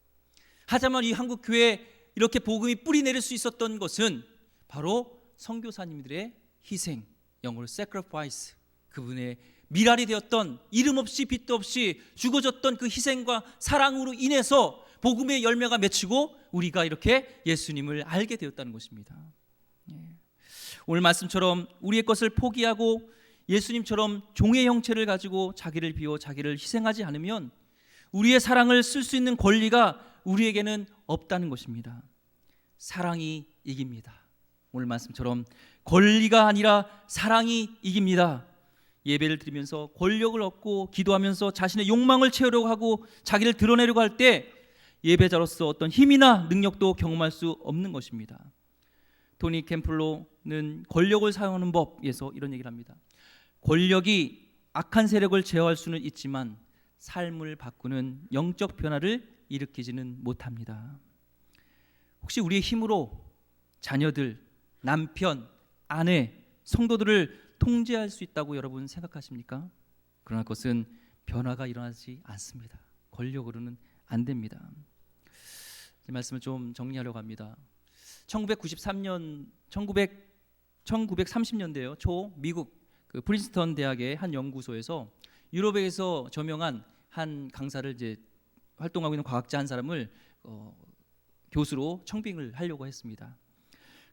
하지만 이 한국 교회에 이렇게 복음이 뿌리 내릴 수 있었던 것은 바로 선교사님들의 희생, 영어로 sacrifice, 그분의 미랄이 되었던, 이름 없이 빛도 없이 죽어졌던 그 희생과 사랑으로 인해서 복음의 열매가 맺히고 우리가 이렇게 예수님을 알게 되었다는 것입니다. 오늘 말씀처럼 우리의 것을 포기하고 예수님처럼 종의 형체를 가지고 자기를 비워 자기를 희생하지 않으면 우리의 사랑을 쓸 수 있는 권리가 우리에게는 없다는 것입니다. 사랑이 이깁니다. 오늘 말씀처럼 권리가 아니라 사랑이 이깁니다. 예배를 드리면서 권력을 얻고 기도하면서 자신의 욕망을 채우려고 하고 자기를 드러내려고 할 때 예배자로서 어떤 힘이나 능력도 경험할 수 없는 것입니다. 토니 캠플로는 권력을 사용하는 법에서 이런 얘기를 합니다. 권력이 악한 세력을 제어할 수는 있지만 삶을 바꾸는 영적 변화를 일으키지는 못합니다. 혹시 우리의 힘으로 자녀들, 남편, 아내, 성도들을 통제할 수 있다고 여러분 생각하십니까? 그러나 그것은 변화가 일어나지 않습니다. 권력으로는 안 됩니다. 이 말씀을 좀 정리하려고 합니다. 1930년대요 초 미국 그 프린스턴 대학의 한 연구소에서 유럽에서 저명한 한 강사를 이제 활동하고 있는 과학자 한 사람을 교수로 청빙을 하려고 했습니다.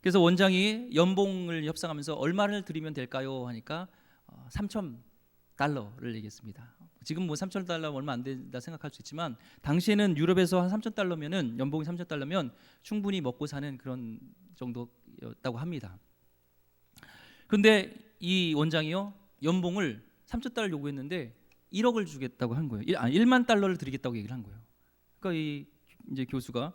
그래서 원장이 연봉을 협상하면서 얼마를 드리면 될까요? 하니까 $3,000를 얘기했습니다. 지금 뭐 $3,000 얼마 안 된다 생각할 수 있지만 당시에는 유럽에서 한 $3,000면은 연봉이 $3,000면 충분히 먹고 사는 그런 정도였다고 합니다. 그런데 이 원장이요 연봉을 $3,000 요구했는데 1억을 주겠다고 한 거예요. 1만 달러를 드리겠다고 얘기를 한 거예요. 그러니까 이 이제 교수가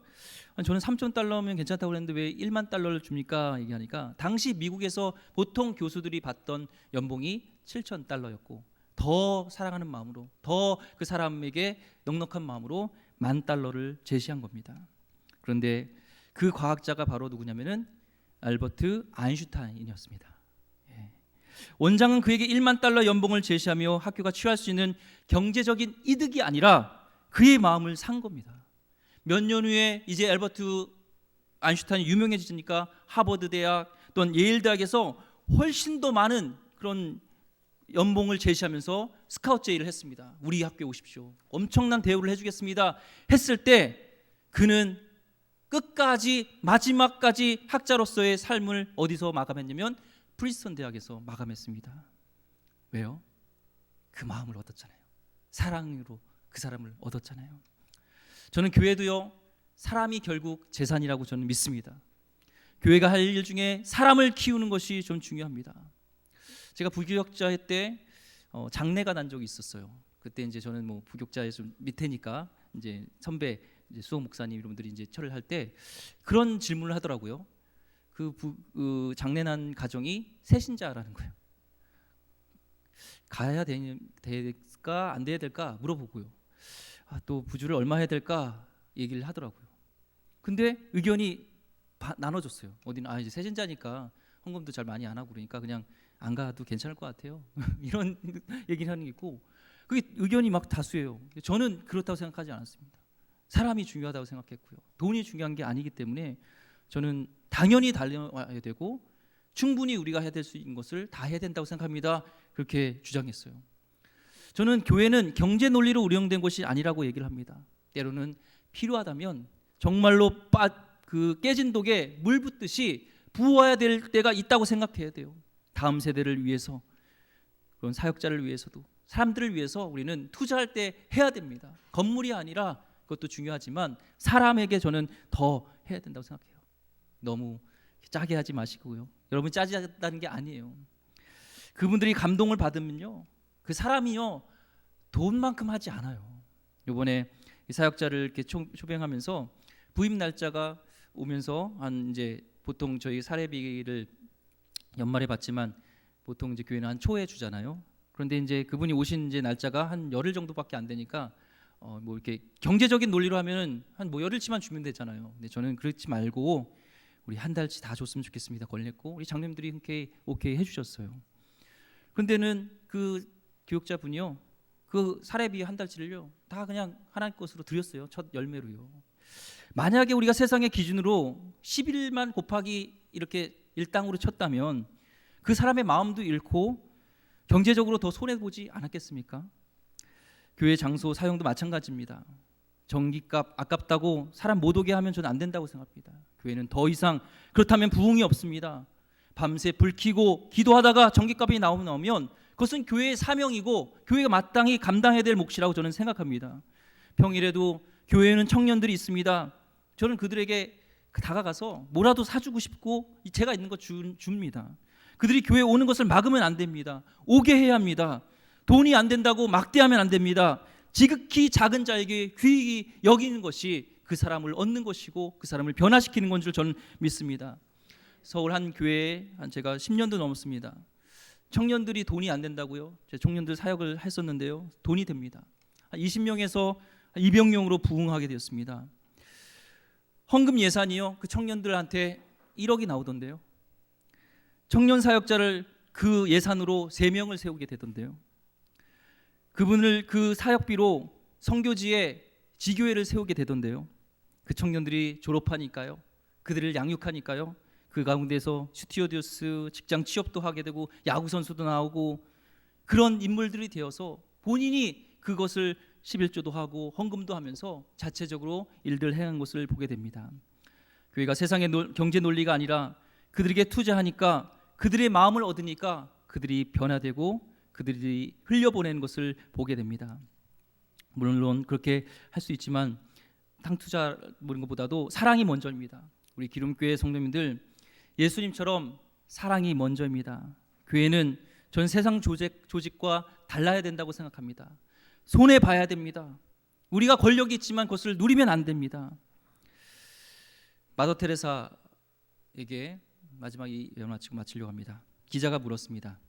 저는 $3,000면 괜찮다고 그랬는데 왜 1만 달러를 줍니까? 얘기하니까 당시 미국에서 보통 교수들이 받던 연봉이 $7,000였고 더 사랑하는 마음으로 더 그 사람에게 넉넉한 마음으로 $10,000를 제시한 겁니다. 그런데 그 과학자가 바로 누구냐면은 알버트 아인슈타인이었습니다. 원장은 그에게 $10,000 연봉을 제시하며 학교가 취할 수 있는 경제적인 이득이 아니라 그의 마음을 산 겁니다. 몇 년 후에 이제 알버트 아인슈타인이 유명해지니까 하버드 대학 또는 예일 대학에서 훨씬 더 많은 그런 연봉을 제시하면서 스카우트 제의를 했습니다. 우리 학교에 오십시오. 엄청난 대우를 해주겠습니다. 했을 때 그는 끝까지 마지막까지 학자로서의 삶을 어디서 마감했냐면 프린스턴 대학에서 마감했습니다. 왜요? 그 마음을 얻었잖아요. 사랑으로 그 사람을 얻었잖아요. 저는 교회도요 사람이 결국 재산이라고 저는 믿습니다. 교회가 할 일 중에 사람을 키우는 것이 좀 중요합니다. 제가 부교역자 때 장례가 난 적이 있었어요. 그때 이제 저는 뭐 부교역자의 좀 밑에니까 이제 선배 이제 수호 목사님 이런 분들이 이제 철을 할 때 그런 질문을 하더라고요. 그 장례난 가정이 새신자라는 거예요. 가야 될까 안 돼야 될까 물어보고요. 또 부주를 얼마 해야 될까 얘기를 하더라고요. 근데 의견이 나눠졌어요. 어디는 이제 새신자니까 헌금도 잘 많이 안 하고 그러니까 그냥 안 가도 괜찮을 것 같아요. 이런 얘기를 하는 게 있고 그게 의견이 막 다수예요. 저는 그렇다고 생각하지 않았습니다. 사람이 중요하다고 생각했고요. 돈이 중요한 게 아니기 때문에 저는 당연히 달려와야 되고 충분히 우리가 해야 될 수 있는 것을 다 해야 된다고 생각합니다. 그렇게 주장했어요. 저는 교회는 경제 논리로 운영된 것이 아니라고 얘기를 합니다. 때로는 필요하다면 정말로 그 깨진 독에 물 붓듯이 부어야 될 때가 있다고 생각해야 돼요. 다음 세대를 위해서 그런 사역자를 위해서도 사람들을 위해서 우리는 투자할 때 해야 됩니다. 건물이 아니라 그것도 중요하지만 사람에게 저는 더 해야 된다고 생각해요. 너무 짜게 하지 마시고요. 여러분 짜지 않다는 게 아니에요. 그분들이 감동을 받으면요 그 사람이요 돈만큼 하지 않아요. 이번에 사역자를 이렇게 초빙하면서 부임 날짜가 오면서 한 이제 보통 저희 사례비를 연말에 받지만 보통 이제 교회는 한 초에 주잖아요. 그런데 이제 그분이 오신 이제 날짜가 한 열흘 정도밖에 안 되니까 뭐 이렇게 경제적인 논리로 하면은 한 뭐 열흘치만 주면 되잖아요. 근데 저는 그렇지 말고 우리 한 달치 다 줬으면 좋겠습니다. 권했고 우리 장로님들이 흔쾌히 오케이 해주셨어요. 그런데는 그 교육자분이요, 그 사례비 한 달치를요 다 그냥 하나님 것으로 드렸어요. 첫 열매로요. 만약에 우리가 세상의 기준으로 11만 곱하기 이렇게 일당으로 쳤다면 그 사람의 마음도 잃고 경제적으로 더 손해보지 않았겠습니까? 교회 장소 사용도 마찬가지입니다. 전기값 아깝다고 사람 못 오게 하면 저는 안 된다고 생각합니다. 교회는 더 이상 그렇다면 부흥이 없습니다. 밤새 불 켜고 기도하다가 전기값이 나오면 그것은 교회의 사명이고 교회가 마땅히 감당해야 될 몫이라고 저는 생각합니다. 평일에도 교회에는 청년들이 있습니다. 저는 그들에게 다가가서 뭐라도 사주고 싶고 제가 있는 거 줍니다. 그들이 교회에 오는 것을 막으면 안 됩니다. 오게 해야 합니다. 돈이 안 된다고 막대하면 안 됩니다. 지극히 작은 자에게 귀히 여기는 것이 그 사람을 얻는 것이고 그 사람을 변화시키는 건 줄 저는 믿습니다. 서울 한 교회에 제가 10년도 넘었습니다. 청년들이 돈이 안 된다고요. 제 청년들 사역을 했었는데요. 돈이 됩니다. 한 20명에서 200명으로 부흥하게 되었습니다. 헌금 예산이요, 그 청년들한테 1억이 나오던데요. 청년 사역자를 그 예산으로 3명을 세우게 되던데요. 그분을 그 사역비로 선교지에 지교회를 세우게 되던데요. 그 청년들이 졸업하니까요, 그들을 양육하니까요, 그 가운데서 스튜어디스 직장 취업도 하게 되고 야구 선수도 나오고 그런 인물들이 되어서 본인이 그것을 11조도 하고 헌금도 하면서 자체적으로 일들 행한 것을 보게 됩니다. 교회가 세상의 경제 논리가 아니라 그들에게 투자하니까 그들의 마음을 얻으니까 그들이 변화되고 그들이 흘려보내는 것을 보게 됩니다. 물론 그렇게 할 수 있지만 땅 투자 모르는 것보다도 사랑이 먼저입니다. 우리 기름교회 성도님들, 예수님처럼 사랑이 먼저입니다. 교회는 전 세상 조직과 달라야 된다고 생각합니다. 손해 봐야 됩니다. 우리가 권력이 있지만 그것을 누리면 안 됩니다. 마더 테레사에게 마지막 이 연화 마치고 마치려고 합니다. 기자가 물었습니다.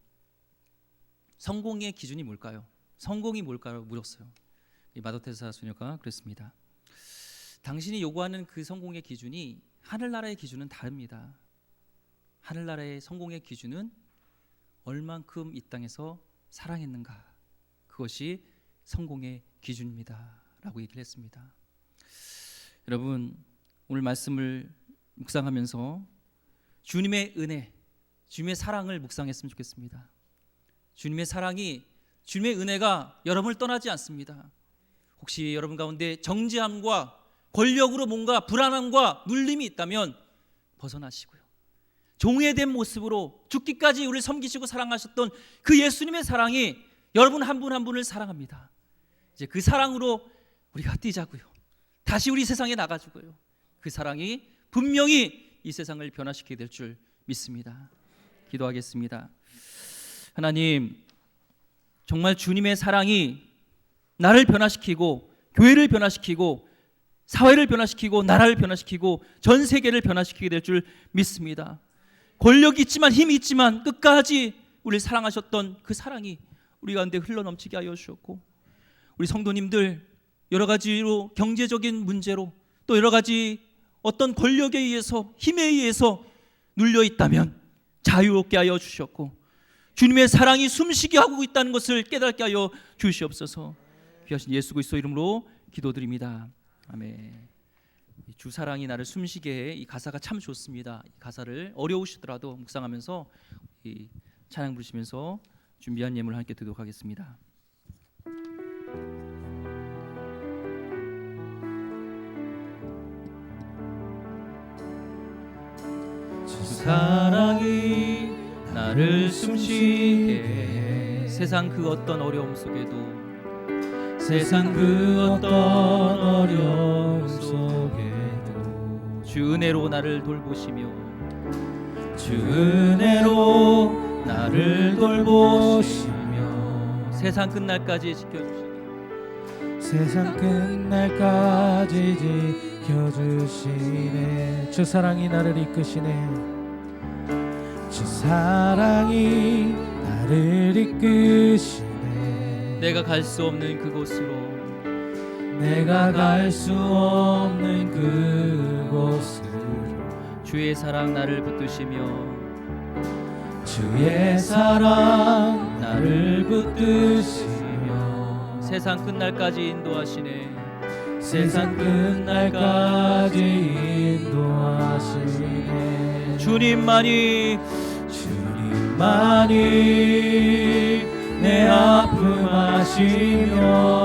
성공의 기준이 뭘까요? 성공이 뭘까요? 물었어요. 이 마더 테레사 수녀가 그랬습니다. 당신이 요구하는 그 성공의 기준이 하늘나라의 기준은 다릅니다. 하늘나라의 성공의 기준은 얼만큼 이 땅에서 사랑했는가, 그것이 성공의 기준입니다 라고 얘기를 했습니다. 여러분, 오늘 말씀을 묵상하면서 주님의 은혜, 주님의 사랑을 묵상했으면 좋겠습니다. 주님의 사랑이, 주님의 은혜가 여러분을 떠나지 않습니다. 혹시 여러분 가운데 정죄함과 권력으로 뭔가 불안함과 눌림이 있다면 벗어나시고요, 종의 된 모습으로 죽기까지 우리를 섬기시고 사랑하셨던 그 예수님의 사랑이 여러분 한 분 한 분을 사랑합니다. 이제 그 사랑으로 우리가 뛰자고요, 다시 우리 세상에 나가주고요, 그 사랑이 분명히 이 세상을 변화시키게 될 줄 믿습니다. 기도하겠습니다. 하나님, 정말 주님의 사랑이 나를 변화시키고 교회를 변화시키고 사회를 변화시키고 나라를 변화시키고 전 세계를 변화시키게 될 줄 믿습니다. 권력이 있지만 힘이 있지만 끝까지 우리를 사랑하셨던 그 사랑이 우리 가운데 흘러넘치게 하여 주셨고, 우리 성도님들 여러 가지로 경제적인 문제로 또 여러 가지 어떤 권력에 의해서 힘에 의해서 눌려 있다면 자유롭게 하여 주셨고, 주님의 사랑이 숨쉬게 하고 있다는 것을 깨닫게 하여 주시옵소서. 귀하신 예수 그리스도 이름으로 기도드립니다. 아멘. 주 사랑이 나를 숨쉬게 해, 이 가사가 참 좋습니다. 이 가사를 어려우시더라도 묵상하면서 이 찬양 부르시면서 준비한 예물을 함께 드리도록 하겠습니다. 주 사랑이 나를 숨쉬게 해, 세상 그 어떤 어려움 속에도, 세상 그 어떤 어려움 속에도 주 은혜로 나를 돌보시며, 주 은혜로 나를 돌보시며 세상 끝날까지 지켜주시니, 세상 끝날까지 지켜주시네. 주 사랑이 나를 이끄시네. 주 사랑이 나를 나를 이끄시네. 내가 갈 수 없는 그곳으로, 내가 갈 수 없는 그곳으로 주의 사랑 나를 붙드시며, 주의 사랑 나를 붙드시며 세상 끝날까지 인도하시네. 세상 끝날까지 인도하시네. 주님만이 내 아픔 아시며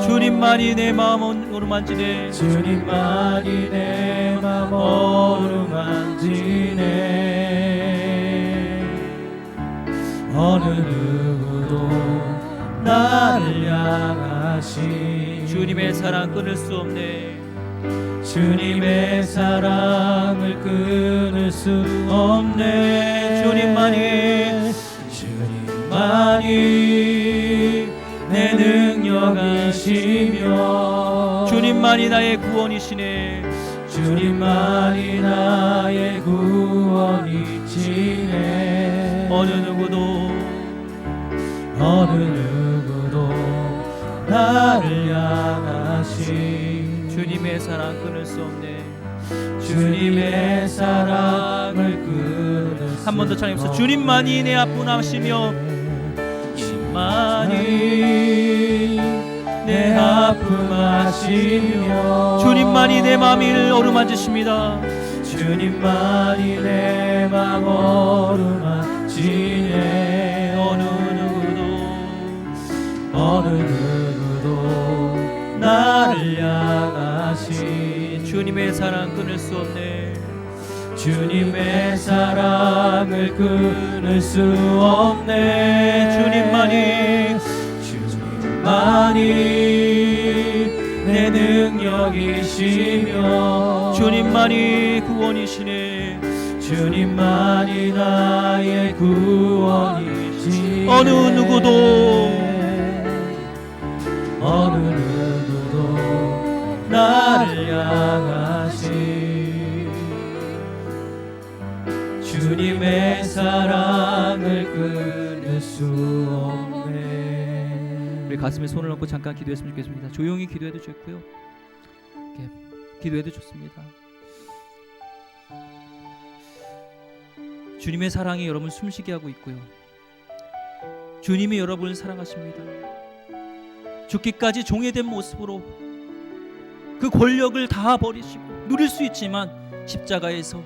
주님만이 내 마음 어루만지네. 주님만이 내 마음 어루만지네. 어느 누구도 나를 향하시 주님의 사랑 끊을 수 없네. 주님의 사랑을 끊을 수 없네. 주님만이 내 능력이시며 주님만이 나의 구원이시네. 주님만이 나의 구원이시네. 어느 누구도 나를 향하시 주님의 사랑 끊을 수 없네. 주님의 사랑을 끊을 수 한 번 더 찬양해서 주님만이 내 아픔 아시며, 주님만이 내 아픔 아시며 주님만이 내 마음을 어루만지십니다. 주님만이 내 마음 어루만지네. 어느 누구도 나를 향하시 주님의 사랑 끊을 수 없네. 주님의 사랑을 끊을 수 없네. 주님만이 내 능력이시며 주님만이 구원이시네. 주님만이 나의 구원이시네. 어느 누구도 나를 향하시 주님의 사랑을 끊을 수 없네. 우리 가슴에 손을 얹고 잠깐 기도했으면 좋겠습니다. 조용히 기도해도 좋고요, 이렇게 기도해도 좋습니다. 주님의 사랑이 여러분 숨쉬게 하고 있고요, 주님이 여러분을 사랑하십니다. 죽기까지 종회된 모습으로 그 권력을 다 버리시고 누릴 수 있지만 십자가에서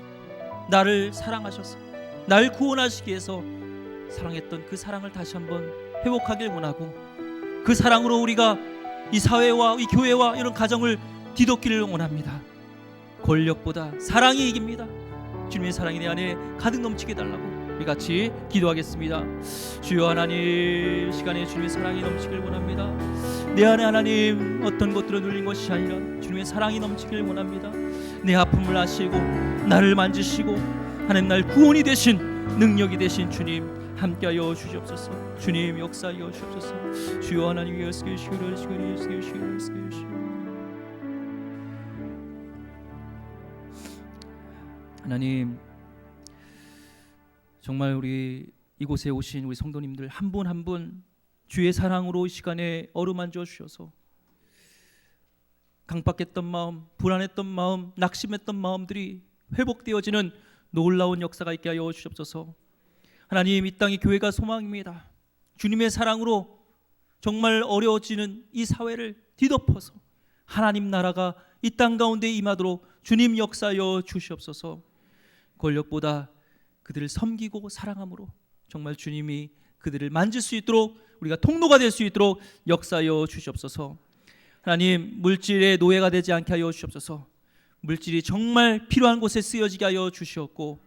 나를 사랑하셔서 날 구원하시기 위해서 사랑했던 그 사랑을 다시 한번 회복하길 원하고, 그 사랑으로 우리가 이 사회와 이 교회와 이런 가정을 뒤덮기를 원합니다. 권력보다 사랑이 이깁니다. 주님의 사랑이 내 안에 가득 넘치게 해달라고 우리 같이 기도하겠습니다. 주여 하나님, 시간에 주님의 사랑이 넘치길 원합니다. 내 안에 하나님 어떤 것들을 눌린 것이 아니라 주님의 사랑이 넘치길 원합니다. 내 아픔을 아시고 나를 만지시고 하나님 날 구원이 되신, 능력이 되신 주님 함께하여 주시옵소서. 주님 역사하여 주옵소서. 주여 하나님 예수 그리스도 하나님, 정말 우리 이곳에 오신 우리 성도님들 한 분 한 분 주의 사랑으로 이 시간에 어루만져 주셔서 강박했던 마음, 불안했던 마음, 낙심했던 마음들이 회복되어지는 놀라운 역사가 있게 하여 주옵소서. 하나님, 이 땅이 교회가 소망입니다. 주님의 사랑으로 정말 어려워지는 이 사회를 뒤덮어서 하나님 나라가 이 땅 가운데 임하도록 주님 역사하여 주시옵소서. 권력보다 그들을 섬기고 사랑함으로 정말 주님이 그들을 만질 수 있도록, 우리가 통로가 될 수 있도록 역사하여 주시옵소서. 하나님, 물질의 노예가 되지 않게 하여 주시옵소서. 물질이 정말 필요한 곳에 쓰여지게 하여 주시옵고,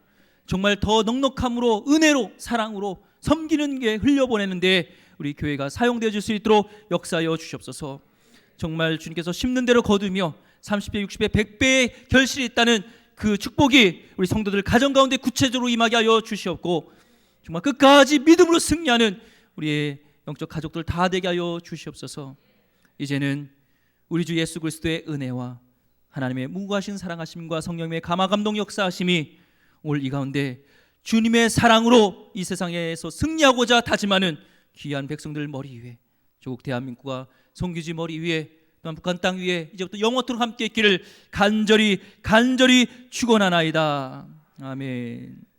정말 더 넉넉함으로, 은혜로, 사랑으로 섬기는 게 흘려보내는데 우리 교회가 사용되어질 수 있도록 역사하여 주시옵소서. 정말 주님께서 심는 대로 거두며 30배, 60배, 100배의 결실이 있다는 그 축복이 우리 성도들 가정 가운데 구체적으로 임하게 하여 주시옵고, 정말 끝까지 믿음으로 승리하는 우리의 영적 가족들 다 되게 하여 주시옵소서. 이제는 우리 주 예수 그리스도의 은혜와 하나님의 무궁하신 사랑하심과 성령님의 감화 감동 역사하심이 오늘 이 가운데 주님의 사랑으로 이 세상에서 승리하고자 다짐하는 귀한 백성들 머리 위에, 조국 대한민국과 송규지 머리 위에, 또한 북한 땅 위에 이제부터 영원토록 함께 있기를 간절히 축원하나이다. 아멘.